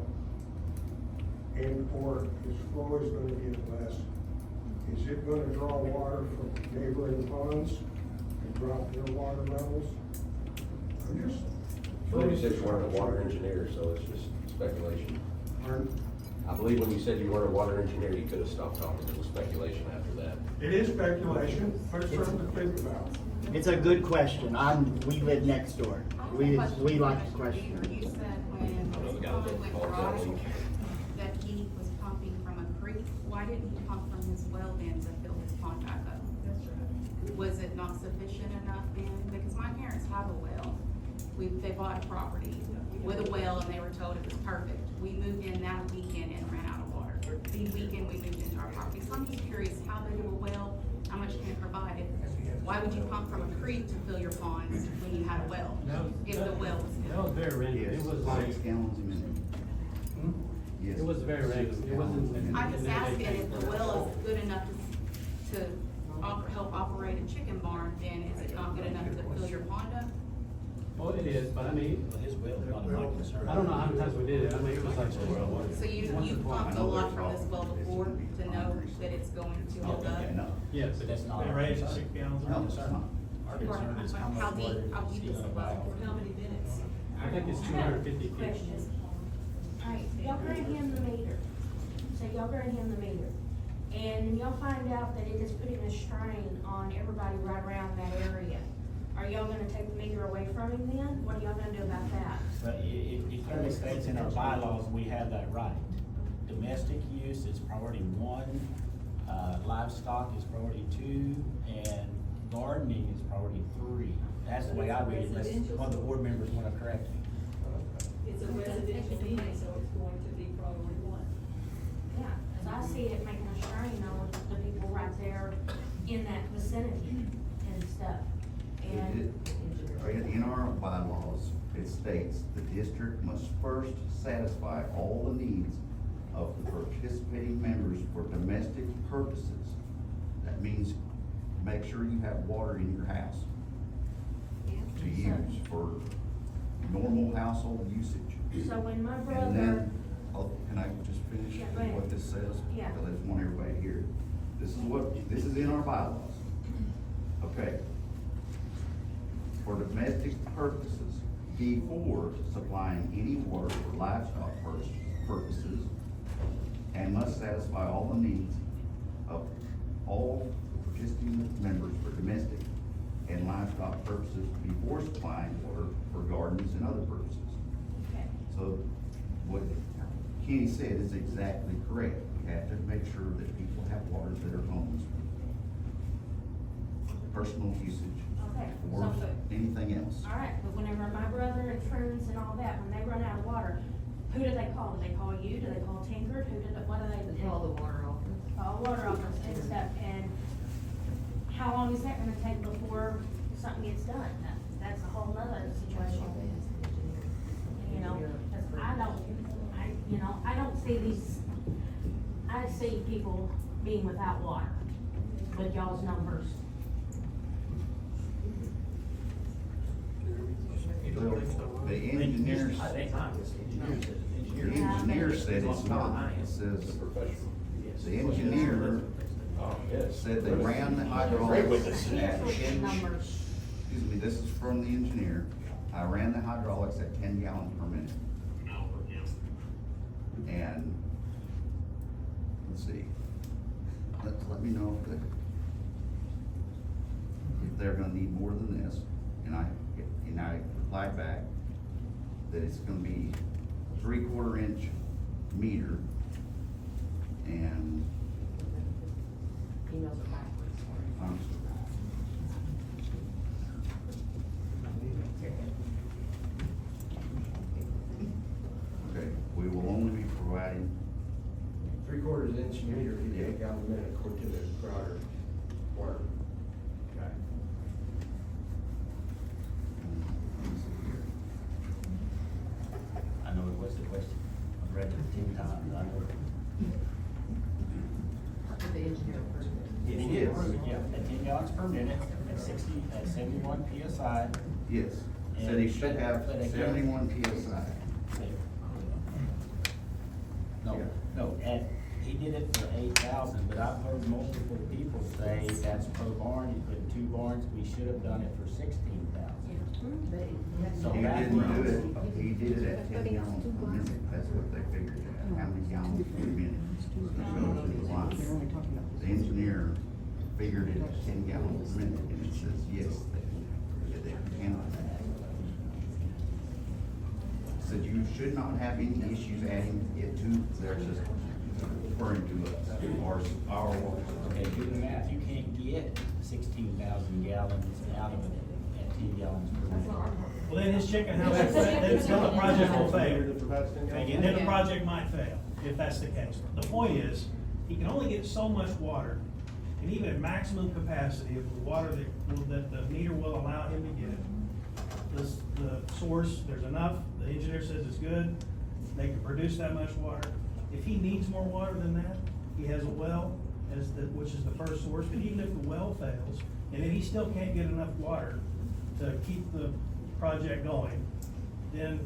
and or his flow is gonna get less. Is it gonna draw water from neighboring ponds? drop their water levels. I'm just. I believe you said you weren't a water engineer, so it's just speculation. Pardon? I believe when you said you weren't a water engineer, you could have stopped talking. It was speculation after that. It is speculation, but it's something to think about. It's a good question. We live next door. We like the question. You said when the pond went dry, that he was pumping from a creek. Why didn't he pump from his well then to fill his pond back up? Was it not sufficient enough then? Because my parents have a well. They bought a property with a well and they were told it was perfect. We moved in that weekend and ran out of water. The weekend we moved into our property. So I'm just curious, how big of a well, how much can it provide? Why would you pump from a creek to fill your ponds when you had a well? If the well was good? That was very random. It was like, 6 gallons a minute. Yes. it was very random. It wasn't. I'm just asking if the well is good enough to help operate a chicken barn, then is it not good enough to fill your pond up? Well, it is, but I mean, His well is not my concern. I don't know how many times we did it. I mean, it was like. So you pumped a lot from this well before to know that it's going to hold up? No. Yes. But that's not. It raised 6 gallons. No, it's not. Our concern is how How much deep, water how is deep he is the gonna well? buy. How many minutes? I think it's 250 feet. Questions. Alright, y'all bring him the meter. So y'all bring him the meter. And y'all find out that it is putting a strain on everybody right around that area. Are y'all gonna take the meter away from him then? What are y'all gonna do about that? But it clearly states in our bylaws, we have that right. Domestic use is priority 1, livestock is priority 2, and gardening is priority 3. That's the way I read it, unless one of the board members wanna correct me. It's a residential meeting, so it's going to be priority 1. Yeah, cause I see it making a strain on the people right there in that vicinity and stuff. And In our bylaws, it states the district must first satisfy all the needs of the participating members for domestic purposes. That means make sure you have water in your house to use for normal household usage. so when my And brother, then, can I just finish Yeah, go ahead. what this says? Yeah. Because I just want everybody to hear it. This is in our bylaws. Okay. For domestic purposes, before supplying any water for livestock purposes, and must satisfy all the needs of all participating members for domestic and livestock purposes before supplying water for gardens and other purposes. okay, So what Kenny said is exactly correct. We have to make sure that people have water to their homes, personal usage, okay, or so, anything else. alright, but whenever my brother and friends and all that, when they run out of water, who do they call? Do they call you? Do they call Tinker? What do they? Call the water office. Call water office and stuff, and how long is that gonna take before something gets done? That's a whole nother situation. You know, 'cause I don't see these, I see people being without water with y'all's numbers. The engineer said it's not. It says, the engineer said they ran the hydraulics at 10, Numbers. excuse me, this is from the engineer. I ran the hydraulics at 10 gallons per minute. And, let's see, let me know if they're gonna need more than this. And I replied back that it's gonna be 3/4 inch meter and Emails are backwards. Okay, we will only be providing, 3/4 inch meter, you get 8 gallons a minute according to the Crowder water. Okay. I know it was the question. I've read it 10 times, I know. With the engineer first. It is, yeah, at 10 gallons per minute, at 71 PSI. yes, said he should have But again- 71 PSI. No, he did it for 8,000, but I've heard multiple people say that that's per barn, you put 2 barns, we should have done it for 16,000. So He that didn't do runs. it, he did it at 10 gallons per minute, that's what they figured it at, how many gallons per minute. to go to the line. The engineer figured it at 10 gallons per minute, and it says, yes, they cannot. Said you should not have any issues adding it to their system, referring to us, or our water. Okay, do the math, you can't get 16,000 gallons out of it at 10 gallons per minute. Well, then his chicken house, then the project will fail. Again? Then the project might fail, if that's the case. The point is, he can only get so much water, and even at maximum capacity of the water that the meter will allow him to get, the source, there's enough, the engineer says it's good, they can produce that much water. If he needs more water than that, he has a well, which is the first source, but even if the well fails, and then he still can't get enough water to keep the project going, then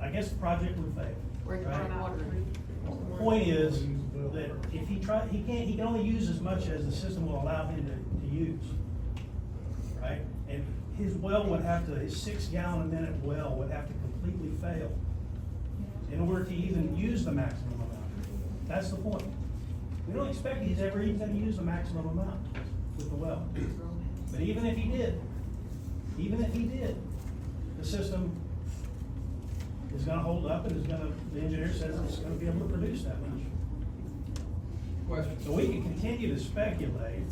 I guess the project would fail. The point is that if he can only use as much as the system will allow him to use, right? And his well would have to, his 6 gallon a minute well would have to completely fail in order to even use the maximum amount. That's the point. We don't expect he's ever even gonna use the maximum amount with the well. But even if he did, the system is gonna hold up and the engineer says it's gonna be able to produce that much. So we can continue to speculate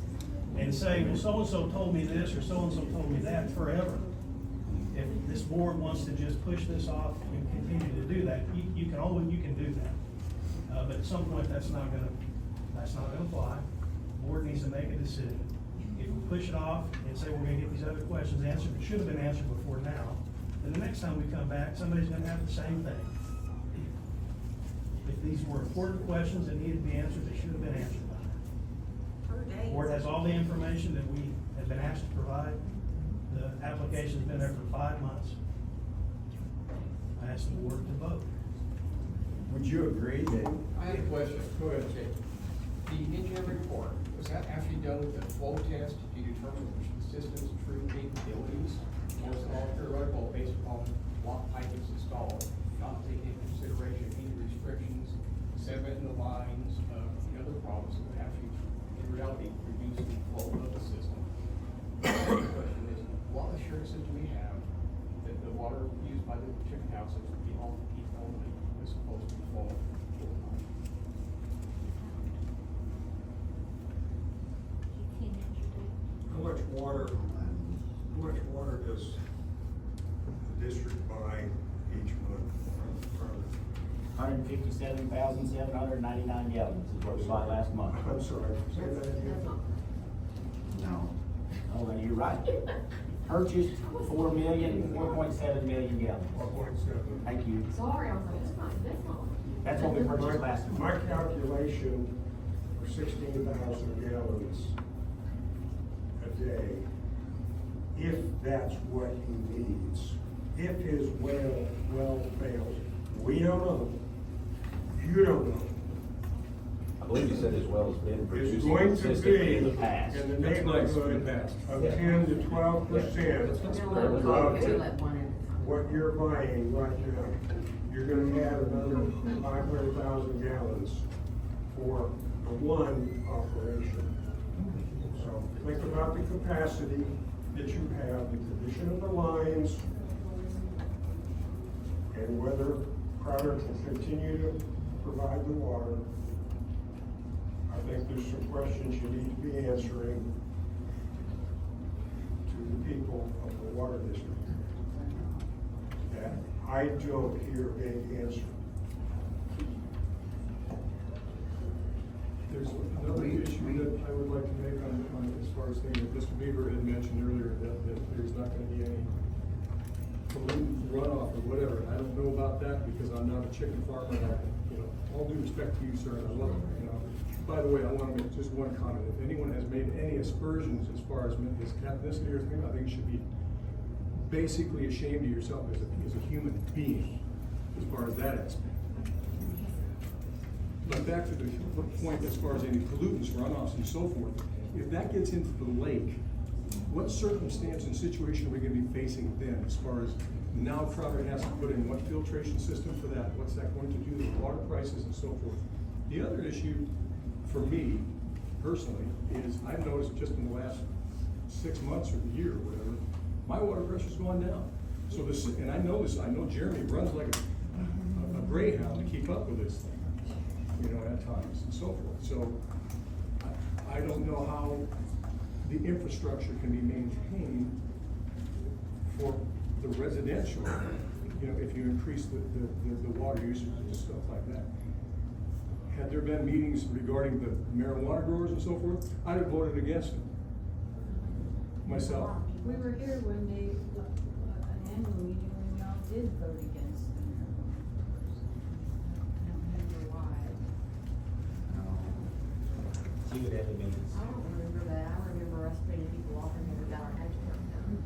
and say, well, so-and-so told me this or so-and-so told me that forever. If this board wants to just push this off and continue to do that, you can do that. But at some point, that's not gonna fly. The board needs to make a decision. If we push it off and say we're gonna get these other questions answered, that should have been answered before now, then the next time we come back, somebody's gonna have the same thing. If these were important questions that needed to be answered, they should have been answered by now. The board has all the information that we have been asked to provide. The application's been there for 5 months. I asked the board to vote. Would you agree that? I had a question. Go ahead, Jake. The engineer report, was that actually done with a flow test to determine the system's true capabilities? Or was it all theoretical based upon what pipe is installed, not taking into consideration any restrictions, sediment in the lines, the other problems that would actually, in reality, reduce the flow of the system? The question is, what assurances do we have that the water used by the chicken houses will be all heat only as opposed to flowing? How much water does the district buy each month from? 157,799 gallons is what we bought last month. I'm sorry, say that again. No. Oh, well, you're right. Purchased 4.7 million gallons. 4.7. Thank you. Sorry, I was like, that's not. That's what we purchased last month. My calculation for 16,000 gallons a day, if that's what he needs, if his well fails, we don't know. You don't know. I believe you said his well has been It's producing going to consistently be in the past. in the neighborhood of 10 to 12% of what you're buying right now. You're gonna add another 500,000 gallons for the one operation. So think about the capacity that you have, the condition of the lines, and whether Crowder can continue to provide the water. I think there's some questions you need to be answering to the people of the water district that I don't hear being answered. There's another issue that I would like to make on as far as things that Mr. Beaver had mentioned earlier, that there's not gonna be any pollutant runoff or whatever. I don't know about that because I'm not a chicken farmer, and all due respect to you, sir, and I love it, By the way, I wanna make just one comment. If anyone has made any aspersions as far as this ethnicity or thing, I think you should be basically ashamed of yourself as a human being, as far as that aspect. But back to the point as far as any pollutants, runoffs, and so forth, if that gets into the lake, what circumstance and situation are we gonna be facing then, as far as now Troutman has to put in what filtration system for that, what's that going to do to the water prices and so forth? The other issue for me personally is I've noticed just in the last 6 months or the year or whatever, my water pressure's gone down. So this, and I know this, I know Jeremy runs like a greyhound to keep up with this thing, you know, at times and so forth. So I don't know how the infrastructure can be maintained for the residential, you know, if you increase the water usage and stuff like that. Had there been meetings regarding the marijuana growers and so forth, I'd have voted against it myself. We were here when they, an annual meeting when y'all did vote against them. I don't remember why. See what that means. I don't remember that. I remember us putting people off and we got our tax work done.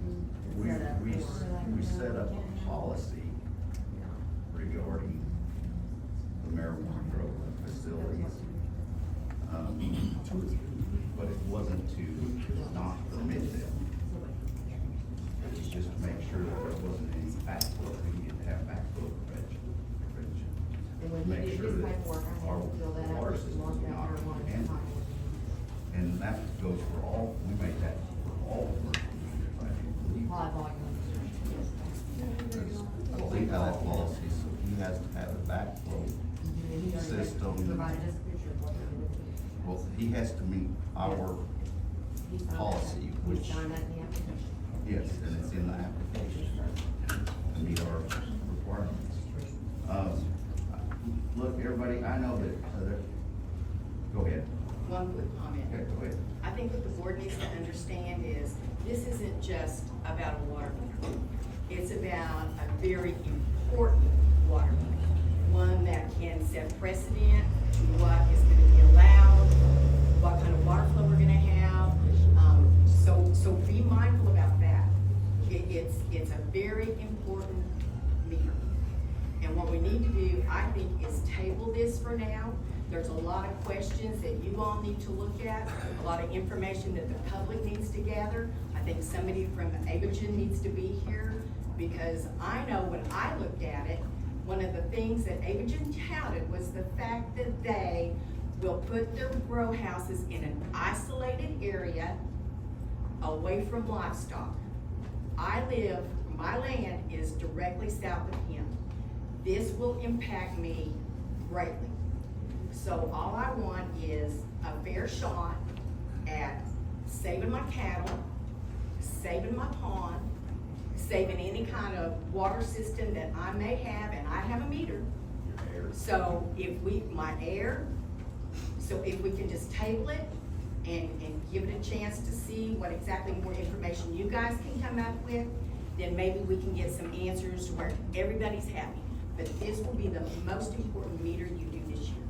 We set up a policy regarding the marijuana grow facilities. But it wasn't to not permit them. It was just to make sure that there wasn't any backflow. We needed to have backflow prevention. And when Make he did sure his that paperwork, I our had to fill that out. water Just system mark is that not marijuana contaminated. contaminated. And that goes for all, we made that for all commercial users, I believe. High volume. I believe how that policy, so he has to have a backflow system. Provided us a picture of what they're doing. Well, he has to meet our He signed that. policy, He which, signed that in the application. yes, and it's in the application, to meet our requirements. Look, everybody, I know that, go ahead. One quick comment. Okay, go ahead. I think what the board needs to understand is, this isn't just about a water meter. It's about a very important water meter. One that can set precedent to what is gonna be allowed, what kind of water flow we're gonna have. So be mindful about that. It's a very important meter. And what we need to do, I think, is table this for now. There's a lot of questions that you all need to look at, a lot of information that the public needs to gather. I think somebody from Avigen needs to be here, because I know when I looked at it, one of the things that Avigen touted was the fact that they will put their grow houses in an isolated area away from livestock. My land is directly south of him. This will impact me greatly. So all I want is a fair shot at saving my cattle, saving my pond, saving any kind of water system that I may have, and I have a meter. So if we can just table it and give it a chance to see what exactly more information you guys can come up with, then maybe we can get some answers to where everybody's happy. But this will be the most important meter you do this year.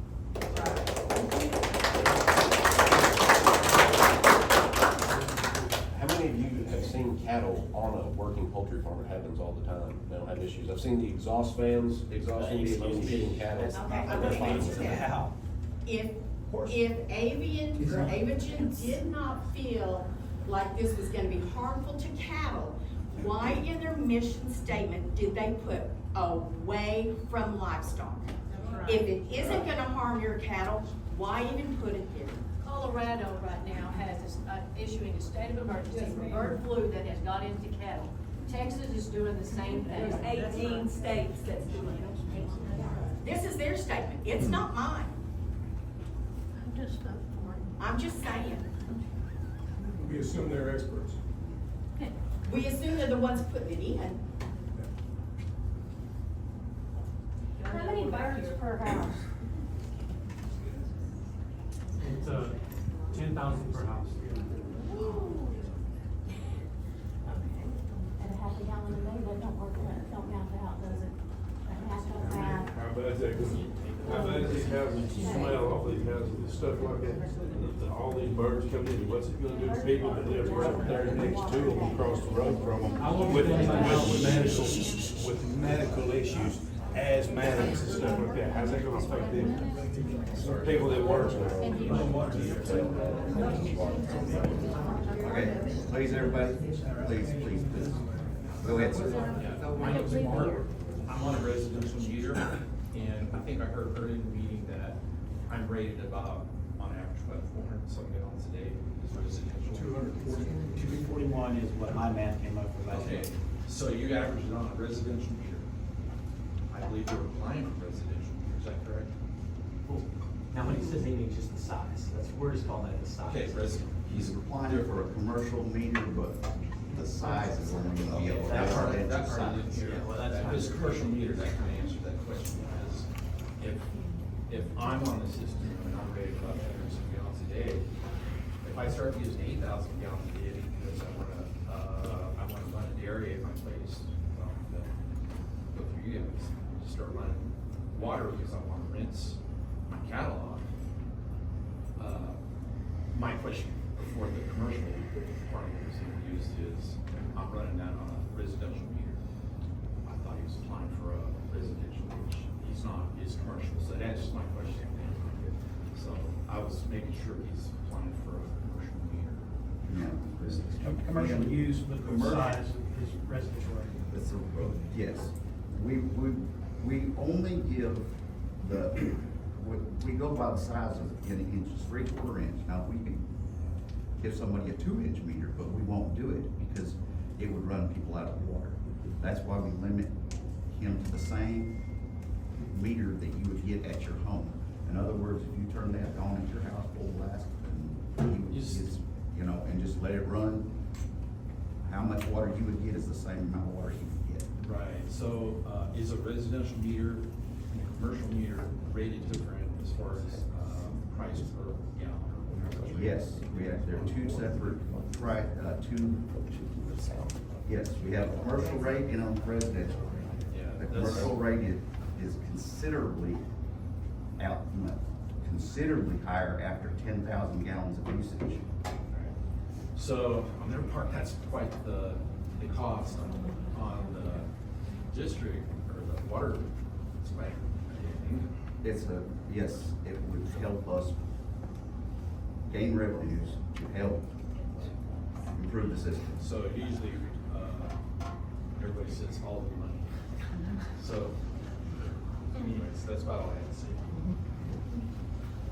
How many of you have seen cattle on a working poultry farm? It happens all the time. They don't have issues. I've seen the exhaust fans, exhausting vehicles hitting cattle. Okay, I'm gonna answer that. If Avigen did not feel like this was gonna be harmful to cattle, why in their mission statement did they put away from livestock? If it isn't gonna harm your cattle, why even put it there? Colorado right now has issuing a state of emergency for bird flu that has got into cattle. Texas is doing the same thing. There's 18 states that's doing it. This is their statement, it's not mine. I'm just saying. We assume they're experts. We assume they're the ones putting it in. How many birds per house? It's 10,000 per house. At a half a gallon a day, that don't work, don't mount out, does it? A half a gallon. How bad is that? How bad is these houses, smell off these houses and stuff like that? All these birds coming in, what's it gonna do to people that live right there next to them, across the road from them? With medical issues, asthmatics and stuff like that, how's that gonna affect them? People that work there. Okay, please, everybody, please. Go ahead, sir. My name's Mark. I'm on a residential meter, and I think I heard earlier in the meeting that I'm rated about, on average, about 400 some gallons a day is residential. 241 is what my math came up with last Okay, year. so you averaged it on a residential meter. I believe you're applying for residential meter, is that correct? Now, when he says anything, it's just the size, we're just calling that the size. Okay, He's applying for a commercial meter, but the size is only gonna be able to. That part I didn't hear. Yeah, well, that's This fine. commercial meter, that kind of answered that question, because if I'm on the system and I'm rated about 100 some gallons a day, if I start using 8,000 gallons a day because I wanna run a dairy at my place, go through you guys, just start running water because I wanna rinse my cattle off. My question before the commercial part was used is, I'm running that on a residential meter. I thought he was applying for a residential, which he's not, he's commercial, so that's just my question. So I was making sure he's applying for a commercial meter. Commercial use, but the Commercial. size is residential. Yes, we only give we go by the size of in inches, 3/4 inch. Now, we can give somebody a 2-inch meter, but we won't do it because it would run people out of water. That's why we limit him to the same meter that you would get at your home. In other words, if you turn that on at your house full blast, and and just let it run, how much water you would get is the same amount of water you would get. Right, so, is a residential meter and a commercial meter rated different as far as, price per gallon or whatever? Yes, there are two separate, yes, we have a commercial rate and a residential rate. Yeah, The that's- commercial rate is considerably higher after 10,000 gallons of usage. So, on their part, that's quite the cost on the district or the water supply. Yes, it would help us gain revenues to help improve the system. So usually, everybody says all the money. So, anyways, that's about all I had to say.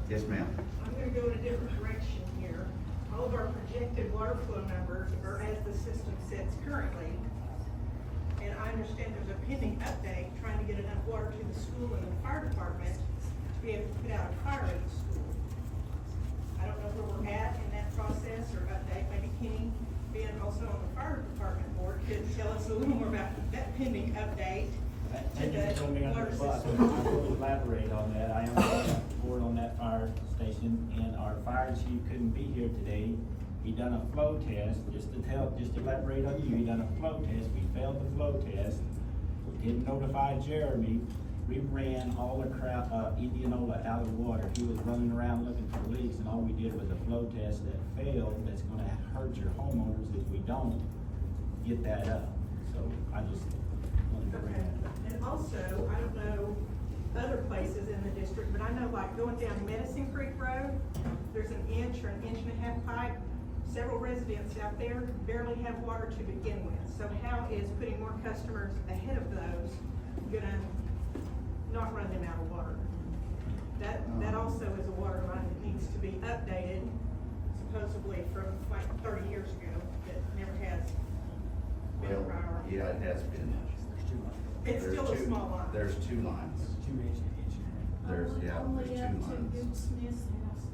Yes, ma'am. I'm gonna go in a different direction here. All of our projected water flow numbers are as the system sits currently. And I understand there's a pending update trying to get enough water to the school and the fire department to be able to put out a fire at the school. I don't know where we're at in that process or update. Maybe Kenny, being also on the fire department board, could tell us a little more about that pending update to You told me the on water the spot, system. I will elaborate on that. I am on the board on that fire station, and our fire chief couldn't be here today. He done a flow test, just to elaborate on you, he done a flow test, we failed the flow test, didn't notify Jeremy. We ran all the Indianola out of water. He was running around looking for leaks, and all we did was a flow test that failed. That's gonna hurt your homeowners if we don't get that up. So I just wanted to bring that up. And also, I don't know other places in the district, but I know like going down Medicine Creek Road, there's an inch or an inch and a half pipe. Several residents out there barely have water to begin with. So how is putting more customers ahead of those gonna not run them out of water? That also is a water line that needs to be updated, supposedly from like 30 years ago, that never has been a Well, priority. yeah, it has been. It's still a small line. There's 2 lines. 2 inches each. There's 2 lines. Smith's house.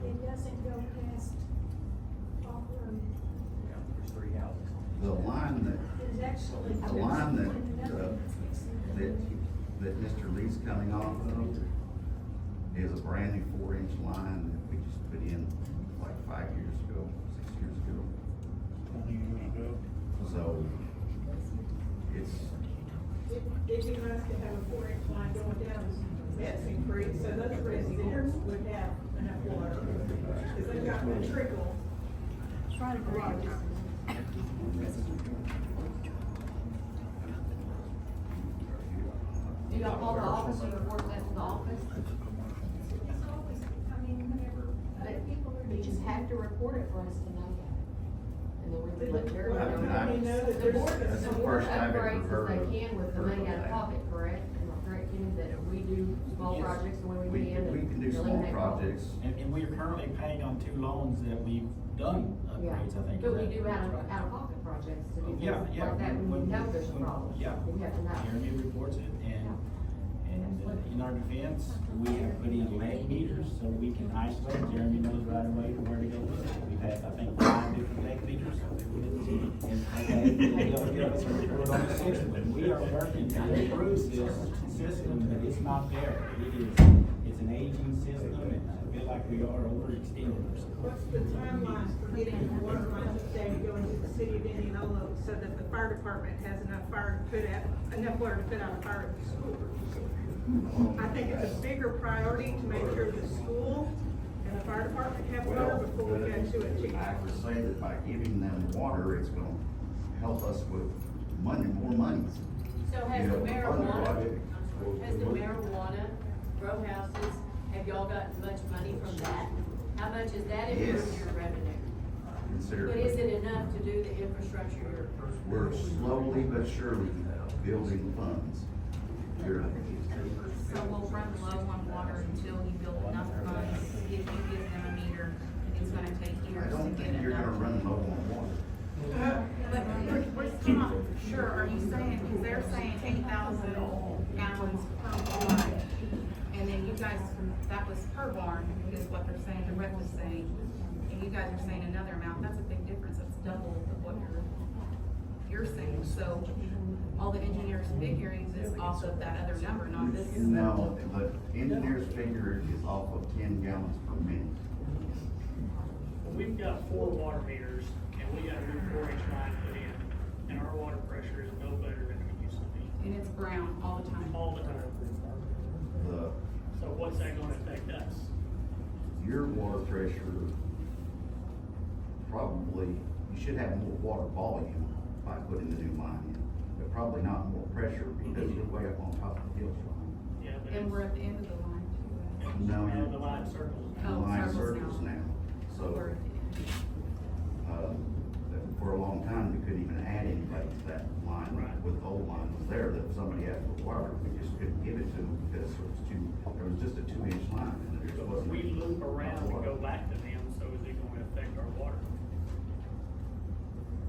It doesn't go past Auckland. Yeah, there's 3 houses. The line There's actually. that Mr. Lee's coming off of is a brand new 4-inch line that we just put in like 5 years ago, 6 years ago. 20 years ago. So, it's, It'd be nice to have a 4-inch line going down Medicine Creek, so those residents would have enough water. Because they've got to trickle a lot of times. y'all call the office and report that to the office? It's always, I mean, whenever other people are. You just have to report it for us to know that. And then we can let Jerry Well, I mean, know. I- The board, that's the the board first I've ever upgrades heard as of- they can with the heard money of out of that. pocket, correct? Am I correct, Kenny, that if we do small Yes. projects the way we We can? can and do small eliminate costs? projects. And we are currently paying on 2 loans that we've done Yeah, upgrades, I think. but we correct? do out of pocket projects to do Yeah, things yeah. like that when you know there's a problem. Yeah. You have to know. Jeremy reports it, and in our defense, we have put in lead meters, so we can isolate, Jeremy knows right away where to go look. We've had, I think, 5 different lead meters. And, okay, they'll give us a report on the 6th one. We are working to improve this system, but it's not there. It's an aging system, and I feel like we are overextended ourselves. What's the timeline for getting the water lines today to go into the city of Indianola so that the fire department has enough water to put out a fire at the school? I think it's a bigger priority to make sure the school and the fire department have water before we go to a chicken. I would say that by giving them water, it's gonna help us with money, more money. So has You the know, other marijuana, project. has the marijuana, grow houses, have y'all gotten much money from that? How much has that improved Yes. your revenue? Consider. But is it enough to do the infrastructure you're? We're slowly but surely building funds. You're- So we'll run low on water until you build enough funds, if you give them a meter, it's gonna take I years to don't get think you're gonna enough. run low on water. But we're not sure, are you saying, because they're saying 8,000 gallons per barn, and then you guys, that was per barn, is what they're saying, the rep is saying, and you guys are saying another amount, that's a big difference, it's double of what you're saying, so all the engineers' figurings is off of that other number, not this. No, the engineer's figure is off of 10 gallons per minute. Well, we've got 4 water meters, and we got a new 4-inch line put in, and our water pressure is no better than it used to be, And it's brown all the time. all the time. The, So what's that gonna affect us? your water pressure, probably, you should have more water volume by putting the new line in, but probably not more pressure because you're way up on top of the hill line. Yeah, but And we're at the end of the line too. No, now the line circles. The Oh, line circles circles now. now, so, We're at the end. for a long time, we couldn't even add anybody to that line, Right. with the old line was there, that if somebody asked for water, we just couldn't give it to them because it was there was just a 2-inch line, and there just So if wasn't. we loop around enough and water. go back to them, so is it gonna affect our water?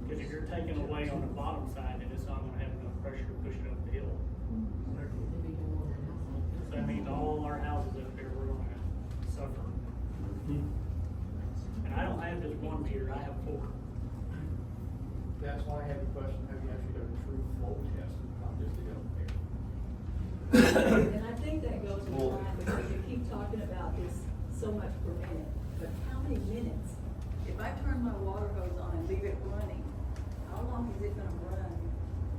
Cause if you're taking away on the bottom side, then it's not gonna have enough pressure to push it up the hill. So that means all our houses up there, we're gonna suffer. And I don't have just 1 meter, I have 4. That's why I have a question, have you actually done a true flow test, not just the elevator? And I think that goes in line, because you keep talking about this so much per minute, but how many minutes? If I turn my water hose on and leave it running, how long is it gonna run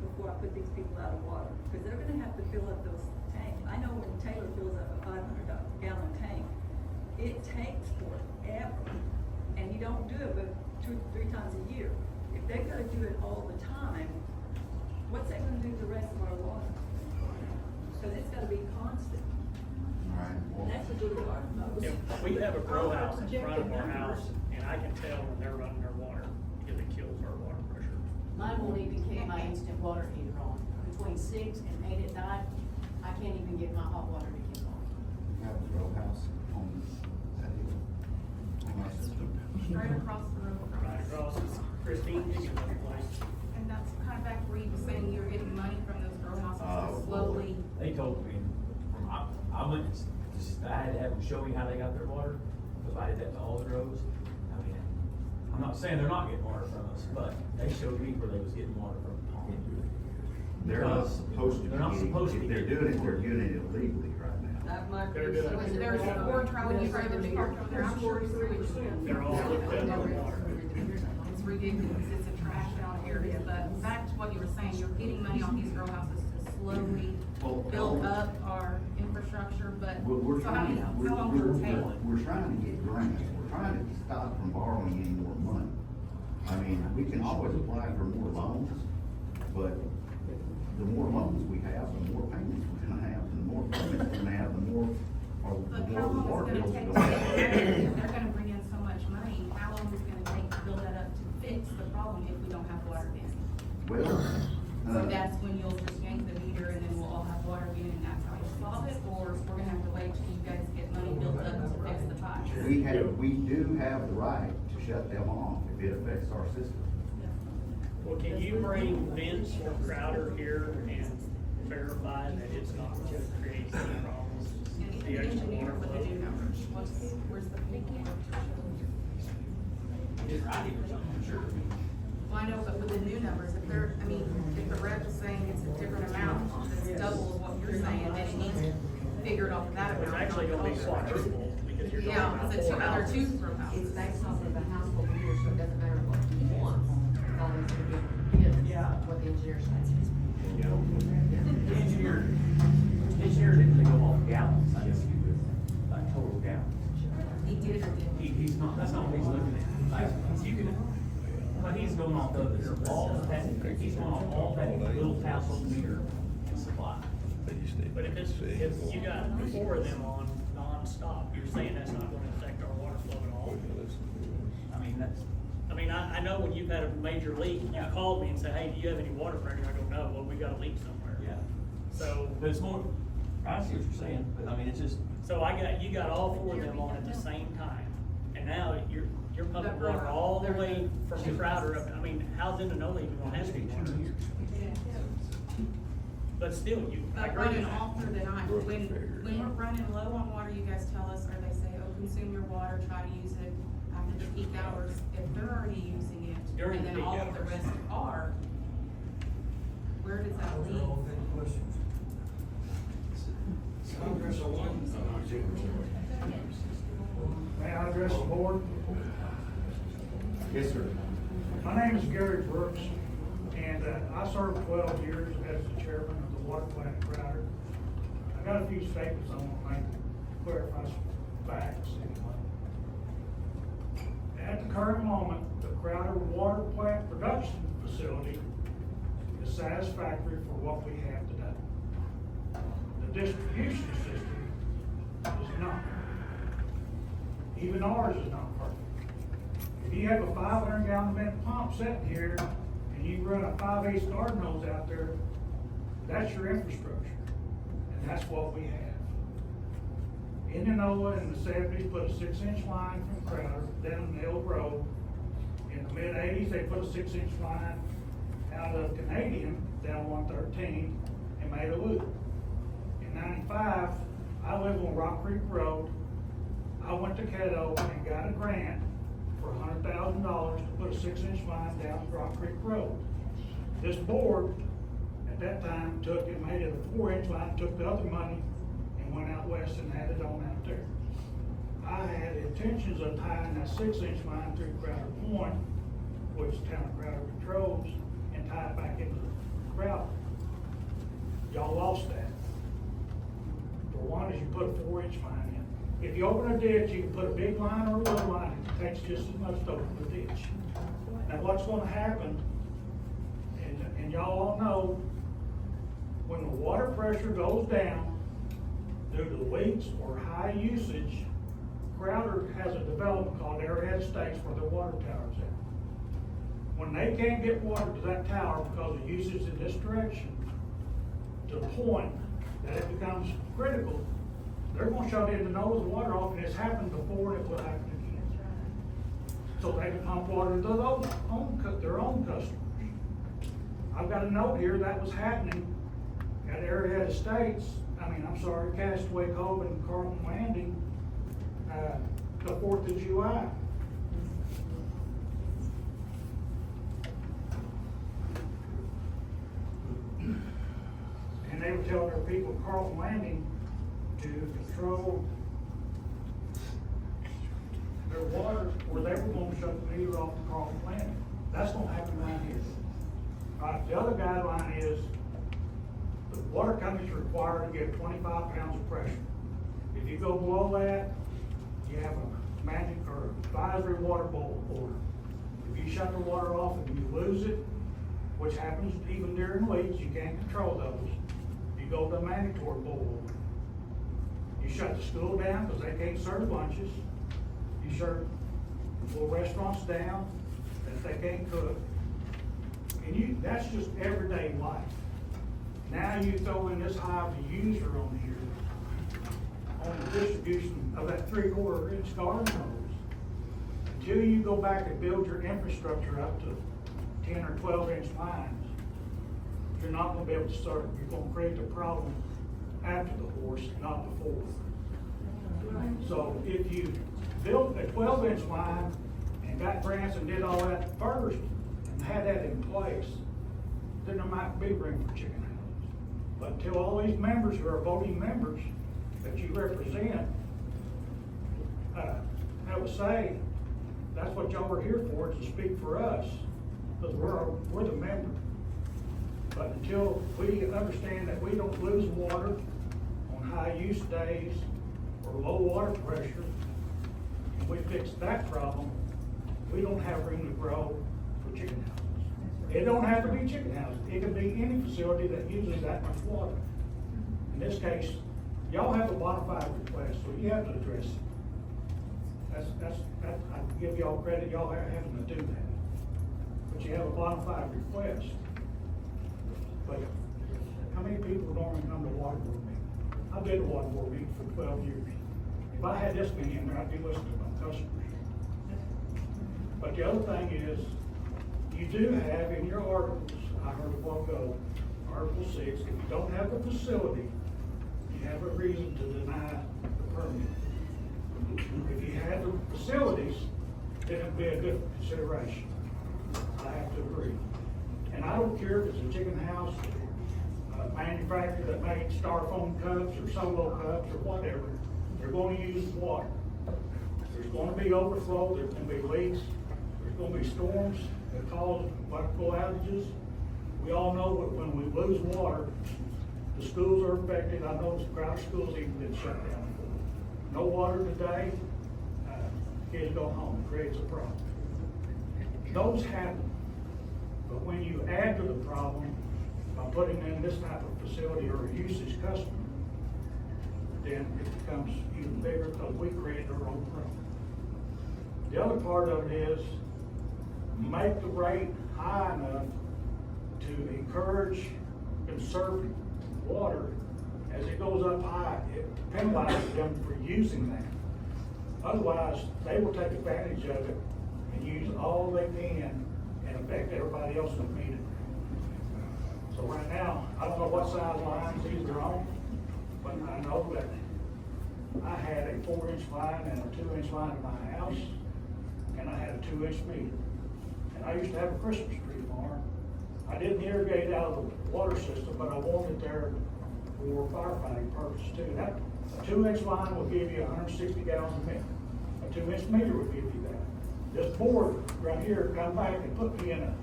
before I put these people out of water? Because they're gonna have to fill up those tanks. I know when Taylor fills up a 500-gallon tank, it takes forever, and you don't do it but 2 to 3 times a year. If they're gonna do it all the time, what's that gonna do to the rest of our water? So it's gotta be constant. Alright, well, That's a good part. If we have a grow house in front of our house, and I can tell when they're running their water, because it kills our water pressure. Mine won't even keep my instant water heater on. Between 6 and 8 at night, I can't even get my hot water to kick on. have a row house on that hill, on our system. Straight across the road from Right us. across is Christine Higgins' place. And that's kind of back where you were saying you're getting money from those grow houses to slowly. They told me, I went, I had to have them show me how they got their water, because I did that to all the roads. I mean, I'm not saying they're not getting water from us, but they showed me where they was getting water from. They're not Because supposed to be. They're not supposed to be. If they're doing it, they're doing it illegally right now. Not my. They're doing it. There's 4 trolleys right there, I'm sure it's They're all dependent on water. It's ridiculous, it's a trash out area, but back to what you were saying, you're getting money on these grow houses to slowly build up our infrastructure, but, We're so how trying, long does it take? we're trying to get grants, we're trying to stop from borrowing any more money. I mean, we can always apply for more loans, but the more loans we have, the more payments we're gonna have more permits we're gonna have, the more, or the But more how the long water is it bills gonna are take gonna to be. if they're gonna bring in so much money, how long is it gonna take to build that up to fix the problem if we don't have water again? Well, So that's when you'll just yank the meter and then we'll all have water again and that's how we'll solve it? Or we're gonna have to wait till you guys get money built up to fix the pipes? we do have the right to shut them off if it affects our system. Well, can you bring Vince or Crowder here and verify that it's not gonna create any problems? And he's The the extra engineer water with the flow? new numbers. Where's the picking? It's writing or something, I'm sure. Well, I know, but with the new numbers, if they're, I mean, if the rep is saying it's a different amount, that's double of what you're saying, then it needs figured off of that It's amount. actually gonna be quadruple, because you're talking Yeah, about because it's four other houses. two per house. It's based off of the household meter, so it doesn't matter what he wants, as long as we get what the engineer says. You know, the engineer didn't go off gallons, I guess, like total gallons. He did or didn't? He's not, that's not what he's looking at. Like, you can, but he's going off of this, all that, he's going off all that little household meter and supply. But if you got four of them on nonstop, you're saying that's not gonna affect our water flow at all? I mean, that's, I mean, I know when you've had a major leak, you called me and said, hey, do you have any water pressure? I go, no, well, we got a leak somewhere. yeah. So, But it's more, I see what you're saying, but I mean, it's just, you got all four of them on at the same time. And now you're pumping water all the way from Crowder up, I mean, how's Indianola even gonna have any water? But still, I But agree running with that. all through the night, when we're running low on water, you guys tell us, or they say, oh, consume your water, try to use it after the peak hours. If they're already using it, During and the then peak all of the hours. rest are, where does that leave? May I address the board? Yes, sir. My name is Gary Brooks, and I served 12 years as the chairman of the water plant in Crowder. I got a few statements I want to make to clarify some facts anyway. At the current moment, the Crowder water plant production facility is satisfactory for what we have today. The distribution system is not. Even ours is not perfect. If you have a 500 gallon a minute pump sitting here and you run a 5/8 garden hose out there, that's your infrastructure. And that's what we have. Indianola in the 70s put a 6-inch line from Crowder down Mill Road. In the mid 80s, they put a 6-inch line out of Canadian down 113 and made a loop. In 95, I live on Rock Creek Road. I went to Caddo and got a grant for $100,000 to put a 6-inch line down Rock Creek Road. This board, at that time, took and made it a 4-inch line, took the other money and went out west and added on out there. I had intentions of tying that 6-inch line through Crowder Point, which the town of Crowder controls, and tie it back into Crowder. Y'all lost that. For one, is you put a 4-inch line in. If you open a ditch, you can put a big line or a little line, it takes just as much to open the ditch. Now, what's gonna happen, and y'all all know, when the water pressure goes down due to leaks or high usage, Crowder has a development called Arrowhead Estates where their water tower's at. When they can't get water to that tower because of usage in this direction, to the point that it becomes critical, they're gonna shut Indianola's water off, and it's happened before, and it will happen again. So they can pump water to their own customers. I've got a note here that was happening at Arrowhead Estates, Castaway Cove and Carlton Landing, the 4th of July. And they were telling their people at Carlton Landing to control their water, or they were gonna shut the meter off the Carlton Landing. That's gonna happen right here. The other guideline is the water company's required to give 25 pounds of pressure. If you go below that, you have a magic or advisory water boil order. If you shut the water off and you lose it, which happens even during leaks, you can't control those. You go to the mandatory boil order. You shut the school down because they can't serve lunches. You shut little restaurants down if they can't cook. And that's just everyday life. Now you throw in this high of the user on here, on the distribution of that 3/4 inch garden hose. Until you go back and build your infrastructure up to 10 or 12 inch lines, you're not gonna be able to serve. You're gonna create the problem after the horse, not before. So if you built a 12 inch line and got grants and did all that first and had that in place, then there might be room for chicken houses. But until all these members who are voting members that you represent have a say, that's what y'all are here for, is to speak for us, because we're the member. But until we understand that we don't lose water on high use days or low water pressure, and we fix that problem, we don't have room to grow for chicken houses. It don't have to be chicken houses. It can be any facility that uses that much water. In this case, y'all have a bona fide request, so you have to address it. I give y'all credit, y'all are having to do that. But you have a bona fide request. But how many people normally come to water board meetings? I've been to water board meetings for 12 years. If I had this many in there, I'd be listening to my customers. But the other thing is, you do have in your articles, I heard a while ago, Article 6, if you don't have the facility, you have a reason to deny the permit. If you had the facilities, then it'd be a good consideration. I have to agree. And I don't care if it's a chicken house, a manufacturer that makes styrofoam cups or solo cups or whatever, they're going to use water. There's going to be overflow, there's going to be leaks, there's going to be storms that cause electrical outages. We all know that when we lose water, the schools are affected. I know the crowd schools even been shut down. No water today, kids go home, it creates a problem. Those happen, but when you add to the problem by putting in this type of facility or a usage customer, then it becomes even bigger because we create our own problem. The other part of it is make the rate high enough to encourage conserving water. As it goes up high, it penalizes them for using that. Otherwise, they will take advantage of it and use all they can and affect everybody else that need it. So right now, I don't know what size lines these are on, but I know that I had a 4-inch line and a 2-inch line in my house, and I had a 2-inch meter. And I used to have a Christmas tree farm. I didn't irrigate out of the water system, but I wanted it there for firefighting purposes too. That a 2-inch line will give you 160 gallons a minute. A 2-inch meter will give you that. This board right here, come back and put me in a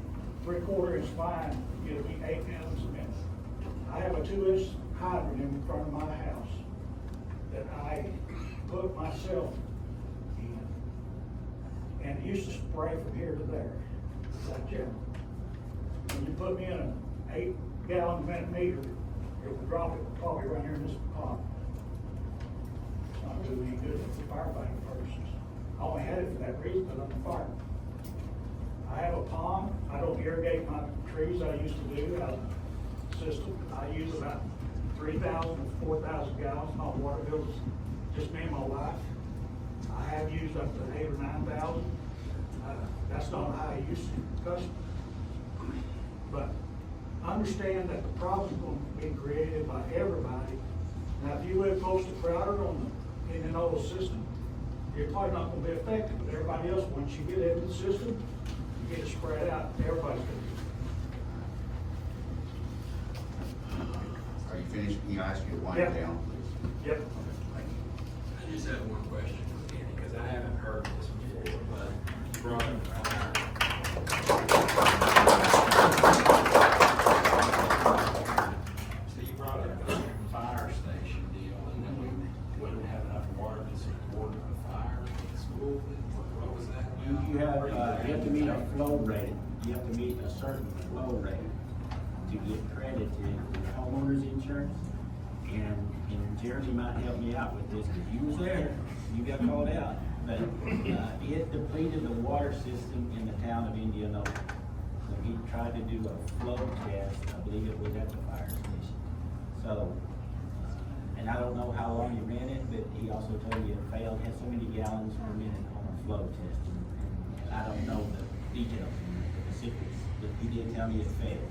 3/4 inch line, give me 8 gallons a minute. I have a 2-inch hydrant in front of my house that I put myself in. And it used to spray from here to there, like that. When you put me in an 8 gallon a minute meter, it would drop it probably right here in this pot. It's not doing any good for firefighting purposes. I only had it for that reason, because I'm a fireman. I have a pond. I don't irrigate my trees I used to do out of the system. I use about 3,000 to 4,000 gallons. My water bills, just me and my wife. I have used up to 8,000 or 9,000. That's not a high use customer. But understand that the problem's going to be created by everybody. Now, if you live close to Crowder on the Indianola system, you're probably not going to be affected, but everybody else, once you get into the system, you get it spread out, everybody's going to be. Are you finished? Can I ask you to wind Yep. down, please? Yep. Okay, thank you. I just have one question for Kenny, because I haven't heard this before, but you brought up fire. So you brought up the fire station deal, and then we wouldn't have enough water to support a fire in the school. What was that? You have to meet a flow rate. You have to meet a certain flow rate to get credited with homeowners insurance And Jeremy might help me out with this, because you was there, you got called out. But, it depleted the water system in the town of Indianola. So he tried to do a flow test, I believe it was at the fire station. So, and I don't know how long he ran it, but he also told me it failed, had so many gallons per minute on a flow test. And I don't know the details, the specifics, but he did tell me it failed.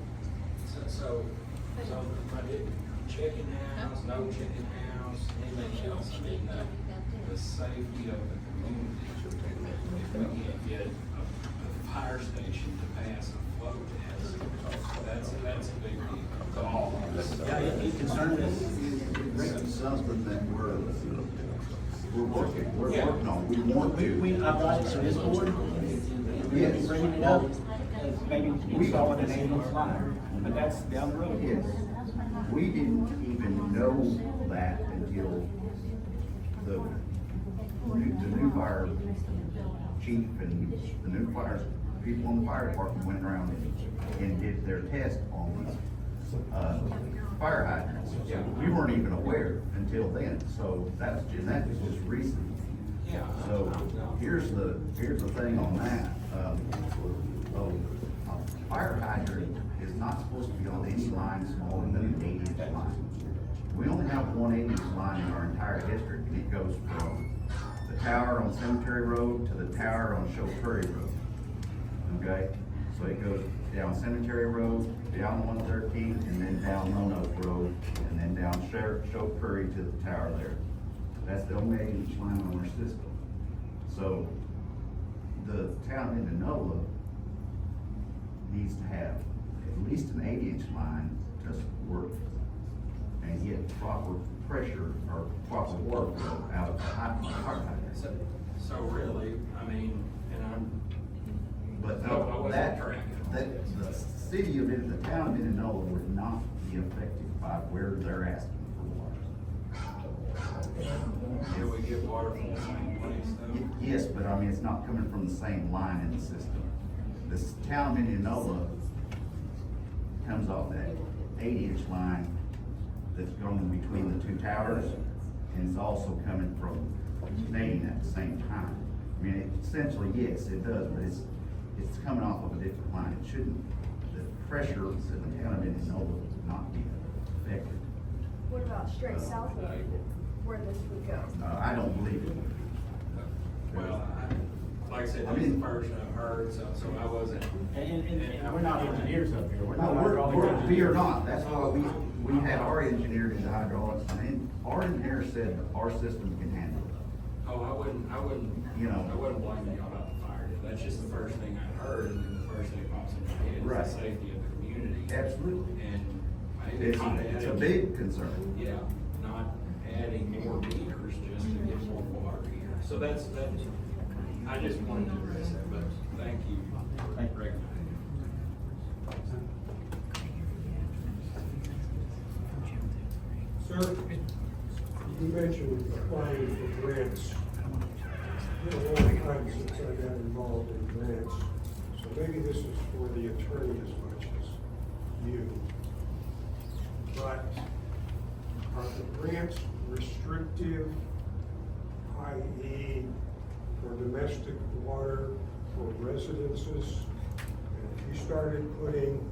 So, chicken house, no chicken house, anything else, I mean, the safety of the community. If we can't get a fire station to pass a flow test, that's a big deal to all of us. Yeah, it concerned us. It's something that we're working on, we want to. I brought it to this board. Yes. We're bringing it up, maybe installing an 8-inch line, but that's down the road. Yes, we didn't even know that until the new fire chief and the new fire, people in the fire department went around and did their test on these, fire hydrants. Yeah. We weren't even aware until then, so that was just recent. Yeah. So, here's the thing on that, a fire hydrant is not supposed to be on any line smaller than an 8-inch line. We only have one 8-inch line in our entire district, and it goes from the tower on Cemetery Road to the tower on Show Prairie Road. Okay, so it goes down Cemetery Road, down 113, and then down Roanoke Road, and then down Show Prairie to the tower there. That's the only 8-inch line on our system. So, the town of Indianola needs to have at least an 8-inch line to work and get proper pressure or proper work out of the fire hydrant. So really, I mean, and I'm, But no, I wasn't that, tracking. the city of, the town of Indianola would not be affected by where they're asking for water. Do we get water from the same place though? Yes, but I mean, it's not coming from the same line in the system. This town of Indianola comes off that 8-inch line that's going between the two towers, and it's also coming from Canadian at the same time. I mean, essentially, yes, it does, but it's coming off of a different line. It shouldn't, the pressure in the town of Indianola would not be affected. What about straight south of where this would go? I don't believe it. Well, like I said, I this is mean- the first I've heard, so I wasn't. And we're not engineers up here, we're not. We are not, that's why we had our engineer do the hydraulics, and our engineer said our system can handle it. Oh, I wouldn't, You know. I wouldn't blame you about the fire. That's just the first thing I heard, and then the first thing that pops in my head Right. is the safety of the community. Absolutely. And maybe It's a big concern. Yeah, not adding more meters just to get more water here. So that's, I just wanted to address that, but thank you for recognizing. Sir, you mentioned applying for grants. It's been a long time since I got involved in grants, so maybe this is for the attorney as much as you. But are the grants restrictive, i.e. for domestic water for residences? And if you started putting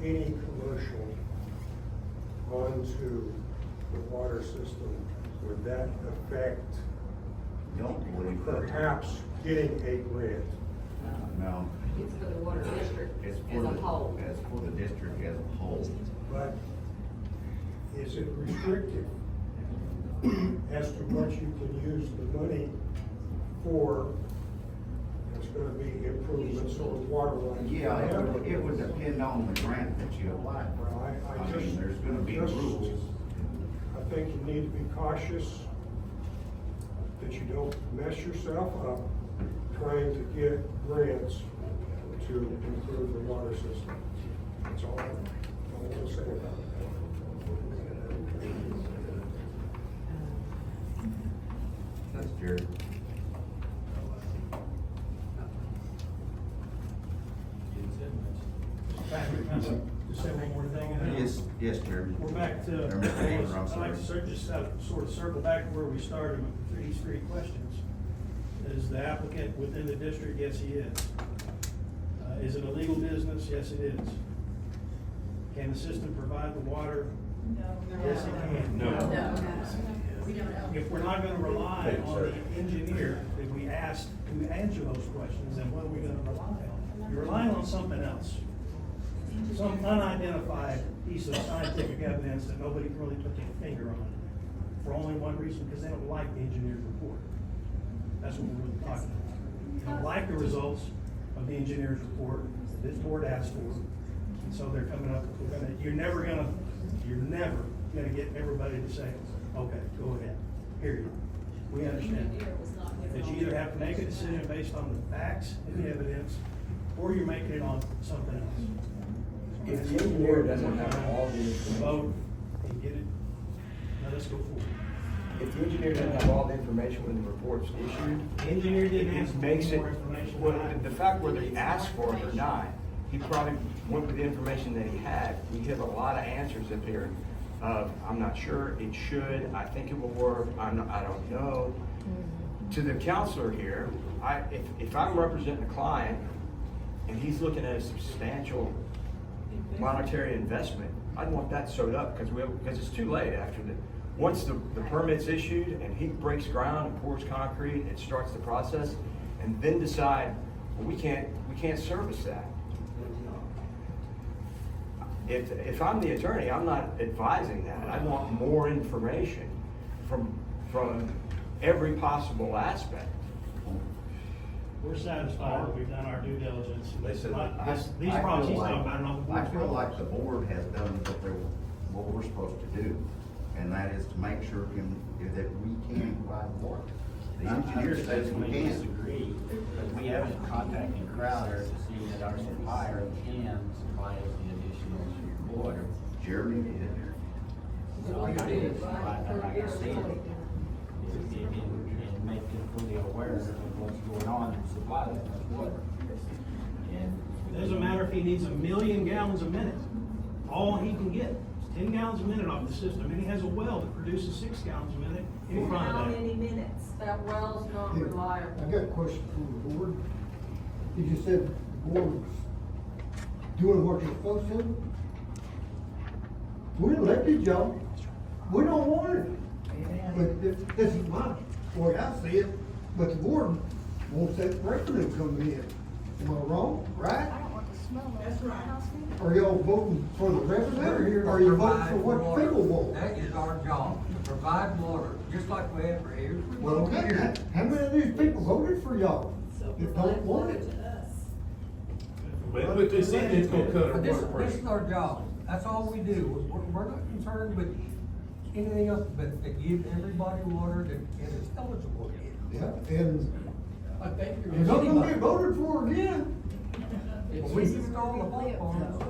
any commercial onto the water system, would that affect Don't believe that. perhaps getting a grant? No. It's for the water district It's as for a the, whole. as for the district as a whole. But is it restrictive as to what you can use the money for? It's gonna be improvements on water lines. Yeah, it would depend on the grant that you apply for. Well, I I just. mean, there's gonna be just- rules. I think you need to be cautious that you don't mess yourself up trying to get grants to improve the water system. That's all I want to say about it. That's Jared. The say one more thing? Yes, Chairman. We're back to, Chairman Taylor, I'm I'd sorry. like to sort of circle back to where we started with these three questions. Is the applicant within the district? Yes, he is. Is it a legal business? Yes, it is. Can the system provide the water? No. Yes, it can. No. We don't know. If we're not gonna rely on the engineer that we asked to answer those questions, then what are we gonna rely on? You're relying on something else. Some unidentified piece of scientific evidence that nobody can really put their finger on for only one reason, because they don't like the engineer's report. That's what we're really talking about. They don't like the results of the engineer's report that this board asked for. And so they're coming up, you're never gonna get everybody to say, okay, go ahead, period. We understand. That you either have to make a decision based on the facts and the evidence, or you're making it on something else. If the engineer doesn't have all the Vote and get it, let us go forward. If the engineer doesn't have all the information when the report's issued. The engineer didn't it ask for makes more it- information. Well, the fact whether he asked for it or not, he probably went with the information that he had. We have a lot of answers up here of, I'm not sure, it should, I think it will work, I don't know. To the counselor here, if I'm representing a client and he's looking at a substantial monetary investment, I'd want that sewed up, because it's too late after once the permit's issued and he breaks ground and pours concrete and starts the process, and then decide, well, we can't service that. If I'm the attorney, I'm not advising that. I want more information from every possible aspect. We're satisfied that we've done our due diligence. They said, These problems he's talking about are not the I board's feel problem. like the board has done what we're supposed to do, and that is to make sure that we can provide water. The engineer says we I can. disagree, but we haven't contacted Crowder to see that our supplier can supply us the additional water. Jeremy did. So I did, I can see it. And make them fully aware of what's going on and supply that much water. And It doesn't matter if he needs 1 million gallons a minute. All he can get is 10 gallons a minute off the system, and he has a well that produces 6 gallons a minute in front How of that. many minutes? That well's not Hey, reliable. I got a question from the board. You just said the board's doing what you're supposed to. We elected y'all. We don't want it. But this is my way I see it, but the board wants that revenue coming in. Am I wrong? Right? I don't want the smell of That's it. right. Are y'all voting for the revenue, or are you voting for what people want? That is our job, to provide water, just like we have for years. Well, okay, how many of these people voted for y'all So that provide don't want water it? to us. But put this in, it's gonna cut our But this water is pressure. our job, that's all we do, we're not concerned with anything else, but to give everybody water that is eligible. Yeah, and I think you're not gonna get voted for again. We install the pump farms.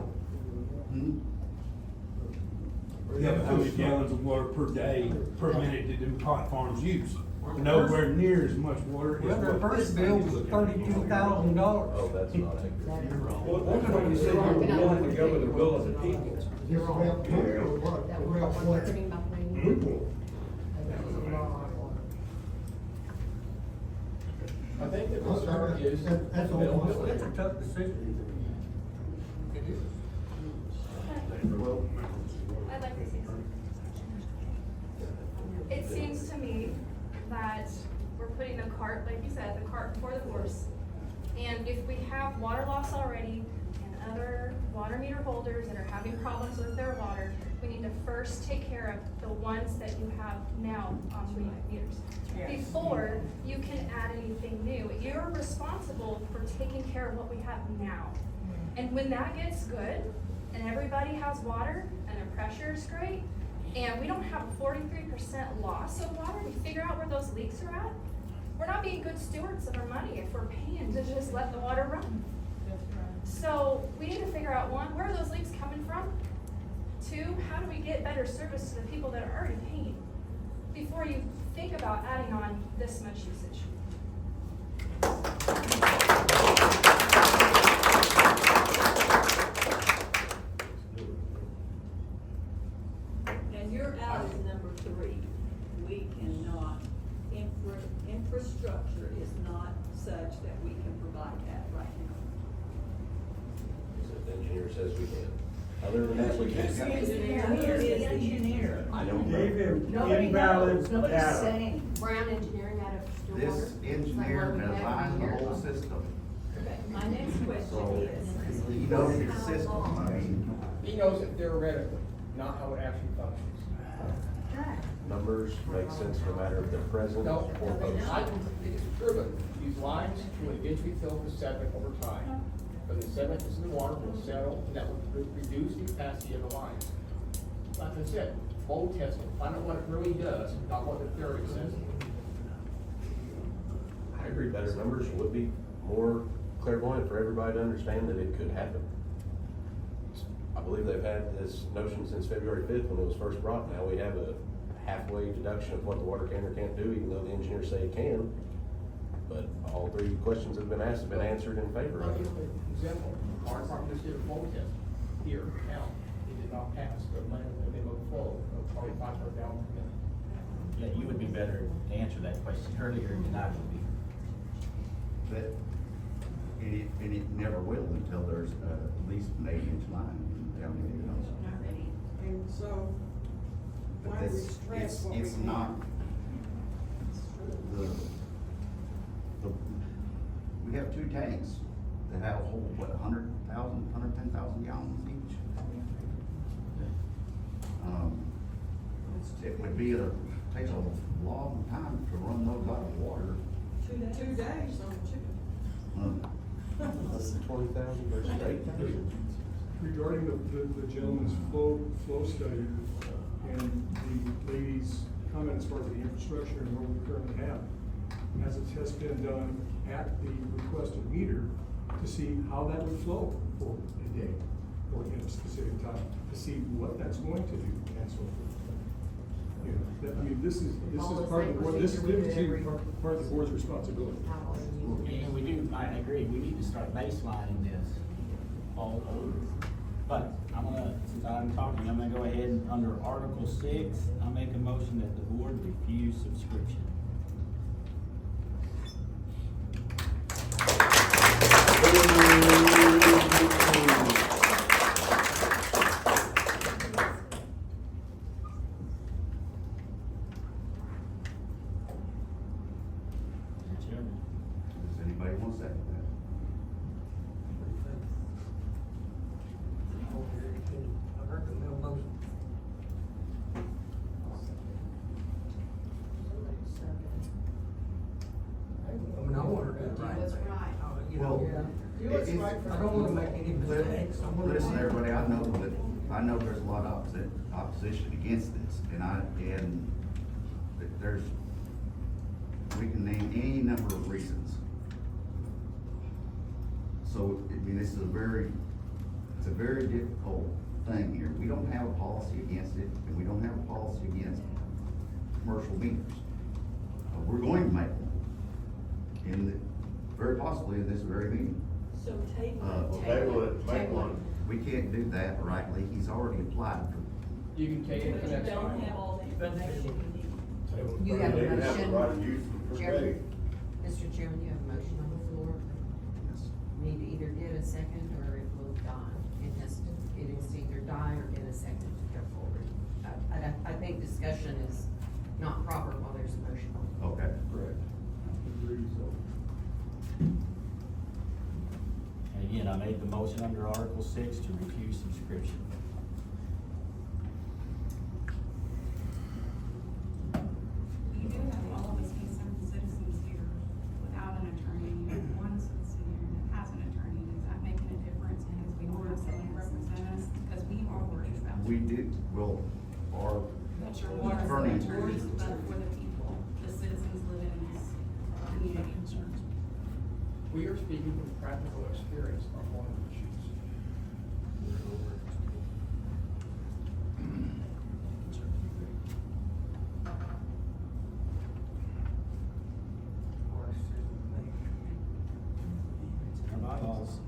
Yeah, but how many gallons of water per day, per minute did them pot farms use? Nowhere near as much water as Well, their what first this bill thing was is looking at. $32,000. Oh, that's not accurate. Well, that's what you said, you were willing to go with the will of the people. Just about money or what, That about was what putting about the we want. I think the concern is that's all. availability. It's a tough decision. It is. I'd like to say something. It seems to me that we're putting the cart, like you said, the cart before the horse. And if we have water loss already and other water meter holders that are having problems with their water, we need to first take care of the ones that you have now on meters. Yes. Before you can add anything new. You're responsible for taking care of what we have now. And when that gets good, and everybody has water, and their pressure is great, and we don't have a 43% loss of water, we figure out where those leaks are at, we're not being good stewards of our money if we're paying to just let the water run. So we need to figure out, one, where are those leaks coming from? Two, how do we get better service to the people that are already paying before you think about adding on this much usage? says we can. Other than that, we can't. The engineer. I don't know. Gave him Nobody invalid knows, nobody's data. saying. Brown Engineering out of Stillwater. This engineer Like what we have designed the here. whole system. Okay, my next question So, is. he knows his system, I mean, He knows it theoretically, not how it actually functions. Numbers make sense no matter if they're present No, or post. I can, it's proven, these lines will eventually fill with sediment over time. But the sediment that's in the water will settle, and that will reduce the capacity of the lines. Like I said, flow testing, find out what it really does, not what the theory says. I agree, better numbers would be more clairvoyant for everybody to understand that it could happen. I believe they've had this notion since February 5th when it was first brought. Now we have a halfway deduction of what the water can or can't do, even though the engineers say it can. But all three questions that have been asked have been answered in favor I'll of give it. you an example. Our department just did a flow test here in town. It did not pass, but land, they will flow of probably 500 gallons a minute. Yeah, you would be better to answer that question earlier than I would be. but, and it never will until there's at least an 8-inch line down in the house. And so, But why do we this, stress what we it's have? not, the, we have 2 tanks that have a whole, what, 100,000, 110,000 gallons each. It would be take a long time to run those out of water. 2 days on the chicken. Less than 20,000 versus 8,000. Regarding the gentleman's flow study and the lady's comment as far as the infrastructure and what we currently have, has a test been done at the requested meter to see how that would flow for a day or in a specific time, to see what that's going to do and so forth. You know, I mean, this is part of the board, this is part of the board's responsibility. And we do, I agree, we need to start baselining this all over. But I'm gonna, since I'm talking, I'm gonna go ahead and under Article 6, I'll make a motion that the board refuse subscription. Chairman. Does anybody want to second that? I heard the middle motion. I mean, I want to do it right. That's right. You know, Do what's It's- right for I don't want to make any mistakes. I wanna- Listen, everybody, I know there's a lot of opposition against this, and there's, we can name any number of reasons. So, I mean, it's a very difficult thing here. We don't have a policy against it, and we don't have a policy against commercial meters. But we're going to make one, very possibly in this very meeting. So table Make one. We can't do that rightly, he's already applied for. You can take it But the you next don't time. have all the information you need. You have a They have the motion, right of use for Chairman, free. Mr. Chairman, you have a motion on the floor. Yes. Need to either get a second or it will die. It has to either die or get a second to go forward. I think discussion is not proper while there's a motion on. Okay, correct. And again, I made the motion under Article 6 to refuse subscription. You do have all of us concerned citizens here without an attorney. You have one citizen here that has an attorney. Is that making a difference because we don't have someone to represent us? Because we are worried about. We did, well, our But your water attorney. attorneys, but for the people, the citizens living in this community. We are speaking from practical experience on one of the issues. Our bylaws.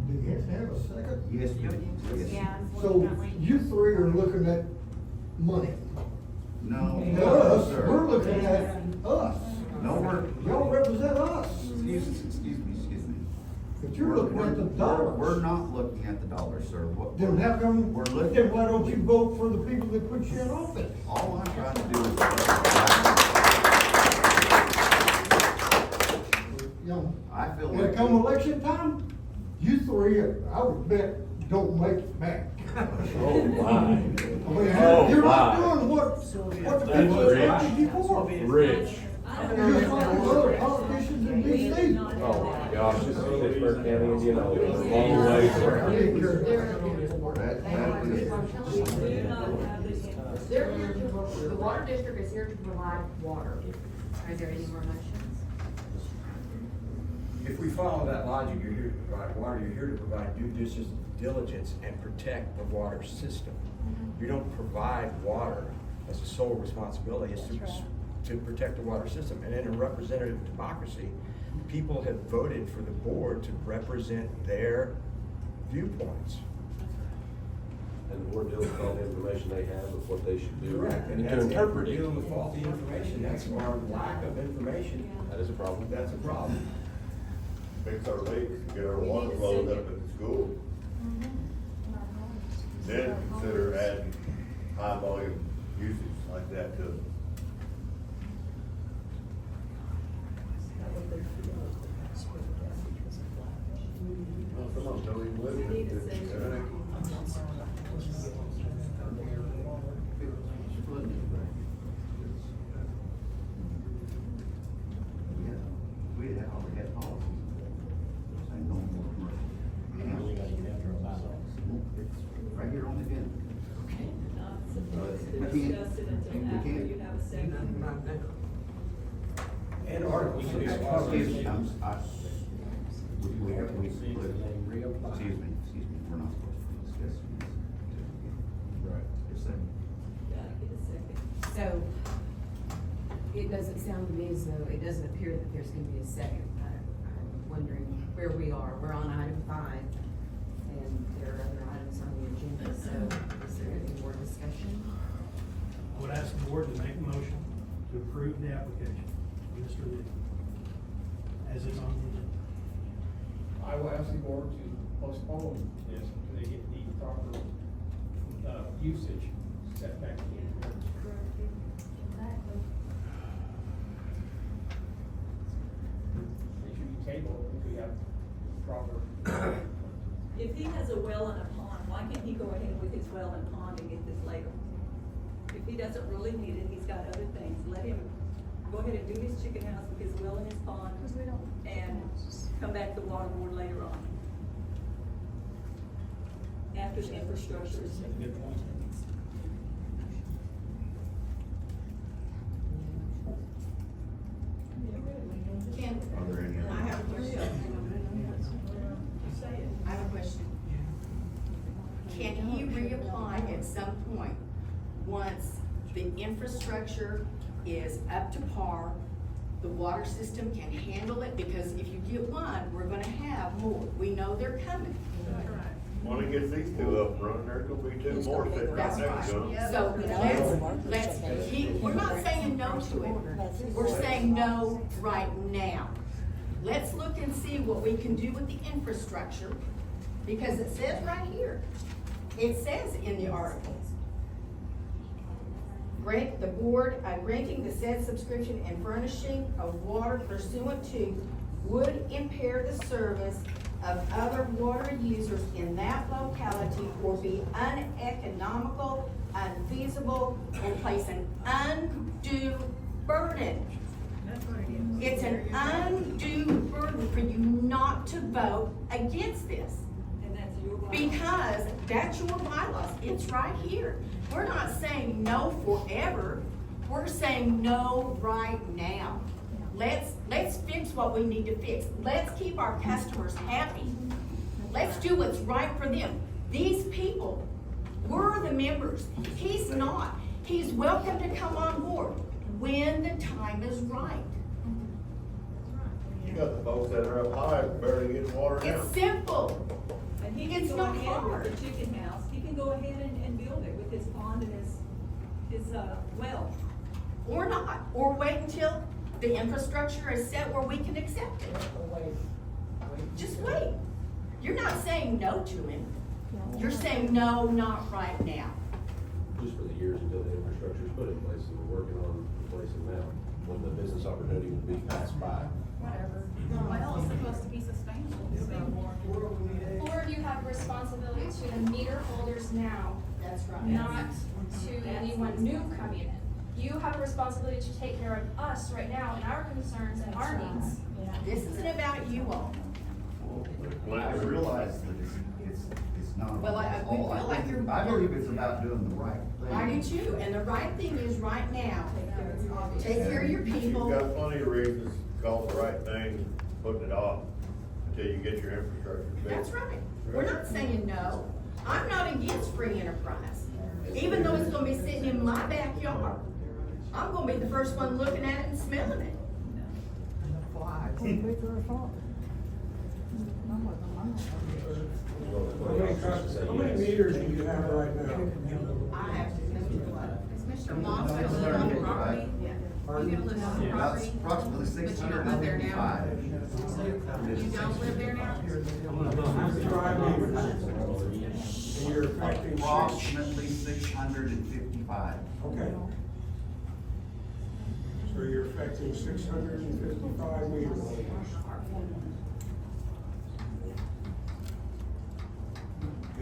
Do you have to have a second? You Yes, you do. Yes. Yeah. So you three are looking at money. No. Us, sir. we're looking at us. No, Y'all represent us, excuse me. but you're looking at the dollars. We're not looking at the dollars, sir. Then how come, We're looking- then why don't you vote for the people that put you in office? All I'm trying to do is. You know, I feel when it like. come election time, you three, I would bet, don't make it back. Oh, my. I mean, Oh, you're not my. doing what the That's people rich. elected you for. Rich. You're just like the other politicians in D.C. Oh, my gosh, this is Pittsburgh County, Indianola, it's a long way They're here to, the water district is here to provide water. Are there any more motions? If we follow that logic, you're here to provide water, you're here to provide due diligence and protect the water system. You don't provide water as a sole responsibility, it's to protect the water system. And in a representative democracy, people have voted for the board to represent their viewpoints. And the board deals with all the information they have of what they should do. Correct, and to that's, if we're interpret it. dealing with faulty information, that's our lack of information. That is a problem. That's a problem. Fix our leaks, get our water flowed up at the school. Then consider adding high volume usage like that to it. Well, some of them don't even live in it. We had already had policies. Saying no more commercial. It's right here on the agenda. We can't. And article. Excuse me, excuse me, we're not supposed to be discussing this. Right. Just saying. So, it doesn't sound to me as though, it doesn't appear that there's gonna be a second. I'm wondering where we are. We're on item 5, and there are other items on the agenda, so is there any more discussion? I would ask the board to make a motion to approve the application, Mr. Lee, as it's on the agenda. I will ask the board to postpone this until they get the proper, usage set back in. It should be tabled until we have proper. If he has a well and a pond, why can't he go ahead with his well and pond and get this later? If he doesn't really need it, he's got other things, let him go ahead and do his chicken house with his well and his pond, and come back to the water board later on. After the infrastructure is. Good point. Ken? Are there any I other? have a question. I have a question. Can he reapply at some point, once the infrastructure is up to par, the water system can handle it? Because if you get one, we're gonna have more. We know they're coming. When it gets these two up and running, there's gonna be two more sitting right That's next to right. them. So let's keep, we're not saying no to it. We're saying no right now. Let's look and see what we can do with the infrastructure, because it says right here, it says in the articles, grant the board, granting the said subscription and furnishing of water pursuant to would impair the service of other water users in that locality or be uneconomical, unfeasible, and place an undue burden. That's what it is. It's an undue burden for you not to vote against this. And that's your bylaws. Because that's your bylaws, it's right here. We're not saying no forever, we're saying no right now. Let's fix what we need to fix. Let's keep our customers happy. Let's do what's right for them. These people, we're the members, he's not. He's welcome to come on board when the time is right. You got the folks that are up high barely getting water now. It's simple. And he can It's go not ahead hard. with the chicken house, he can go ahead and build it with his pond and his well. Or not, or wait until the infrastructure is set where we can accept it. Just wait. You're not saying no to him. You're saying no, not right now. Just for the years until the infrastructure's put in place, and we're working on replacing now, when the business opportunity will be passed by. Whatever. Well, it's supposed to be sustainable, so. Or you have responsibility to the meter holders now. That's right. Not to anyone new coming in. You have a responsibility to take care of us right now and our concerns and our needs. This isn't about you all. I realize that it's not. Well, we feel like you're- I believe it's about doing the right thing. I do too, and the right thing is right now, take care of your people. You've got plenty of reasons to call the right thing, putting it off until you get your infrastructure fixed. That's right. We're not saying no. I'm not against free enterprise, even though it's gonna be sitting in my backyard. I'm gonna be the first one looking at it and smelling it. How many meters do you have right now? I have to remember what. Is Mr. Moss gonna live on the property? Pardon? You gonna live on the About property? approximately But you 655. don't live there now? You don't live there now? 55 meters. And you're affecting Approximately 655. Okay. So you're affecting 655 meters.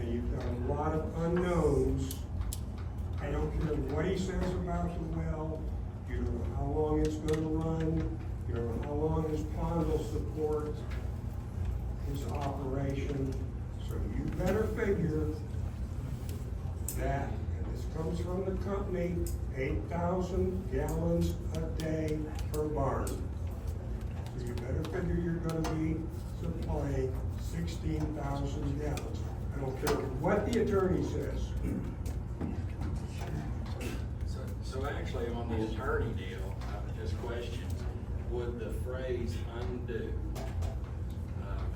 And you've got a lot of unknowns. I don't care what he says about the well, you don't know how long it's gonna run, you don't know how long his pond will support his operation. So you better figure that, and this comes from the company, 8,000 gallons a day per barn. So you better figure you're gonna be supplying 16,000 gallons. I don't care what the attorney says. So actually, on the attorney deal, I would just question, would the phrase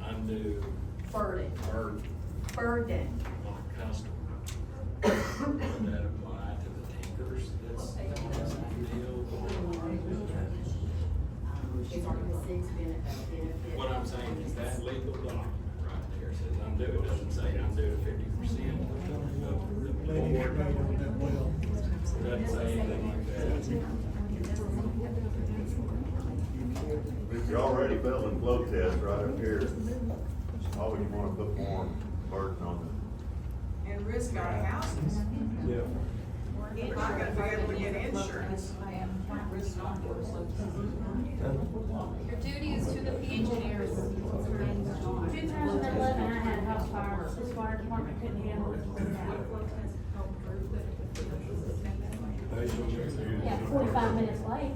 undo Burden. burden on a customer? Would that apply to the tinkers that's the deal? It's Article 6 benefit. What I'm saying is that legal document right there says undo, it doesn't say undo to 50% of the board. It doesn't say anything like that. You're already failing flow test right up here. Always wanna put more burden on And risk our houses. Yeah. We're not gonna be able to get insurance. Your duty is to the engineers. 2011, I had a house fire, this fire department couldn't handle it. Yeah, 45 minutes late.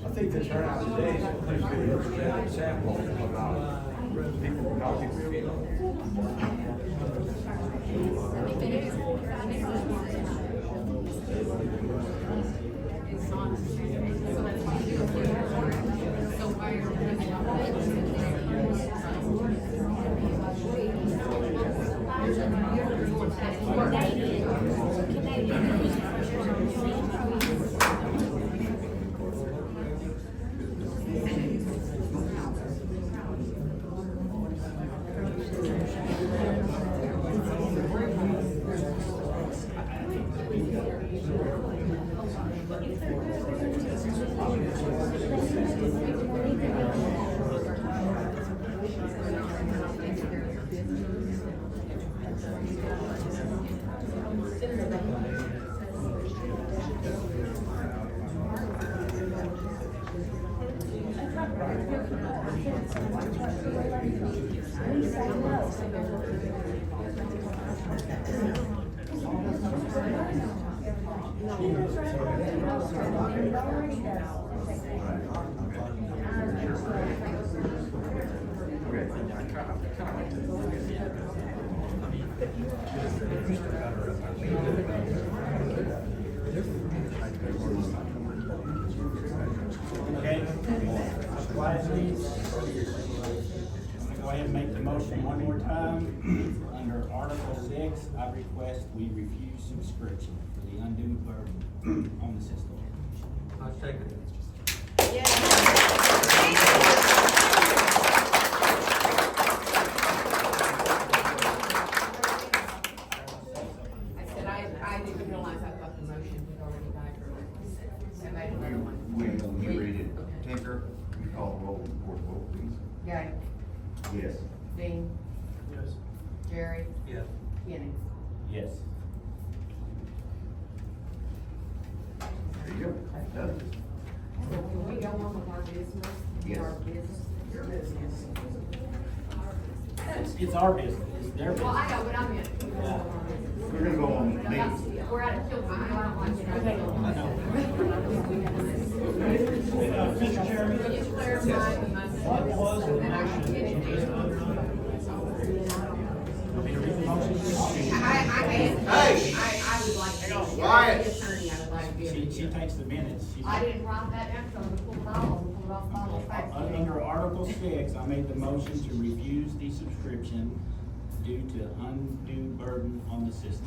I think the turnout today is a pretty good representative sample of how people feel. Okay? please. I'm gonna go ahead and make the motion one more time. Under Article 6, I request we refuse subscription for the undue burden on the system. I second it. I said, I didn't realize, I thought the motion had already died earlier. I made another one. We read it. Tinker, you call the roll, report vote, please. Gay, Yes. Dean, Yes. Jerry, Yes. Kenny. Yes. There you go. Done. So can we go on with our business? Yes. Our business? Your business. It's our business, it's their Well, I business. know, but I meant. We're gonna go on meetings. We're at a field, I don't like it. Mr. Chairman, Can you clarify the motion? what was the And I can motion? get it down. Want me to read the motion? I would like to. Quiet. The attorney, I would like to be able to. She takes the minutes. She's- I didn't write that down, so I'm gonna pull it off final facts. Under Article 6, I made the motion to refuse the subscription due to undue burden on the system.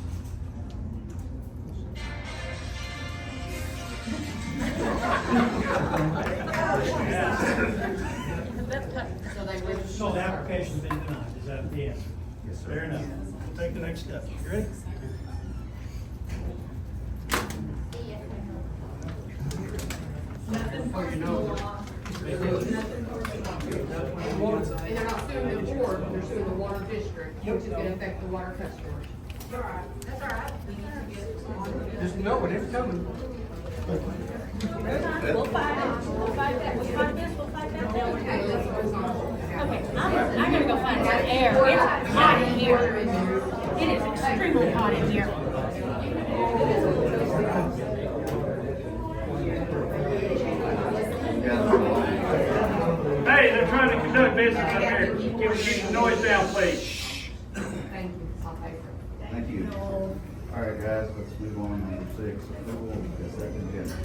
So they were. So the application's been denied, is that the answer? Yes, sir. Fair enough. We'll take the next step. You ready? Nothing personal. And they're not suing the board, they're suing the water district, which is gonna affect the water customers. That's all right. Just know it, it's coming. We'll fight it, we'll fight that, we'll fight this, we'll fight that. Okay, let's move on. Okay, I gotta go find some air, it's hot in here. It is extremely hot in here. Hey, they're trying to conduct business up here. Keep the noise down, please. Thank you, I'll pay for it. Thank you. All right, guys, let's move on to number 6. Approval of the consent agenda.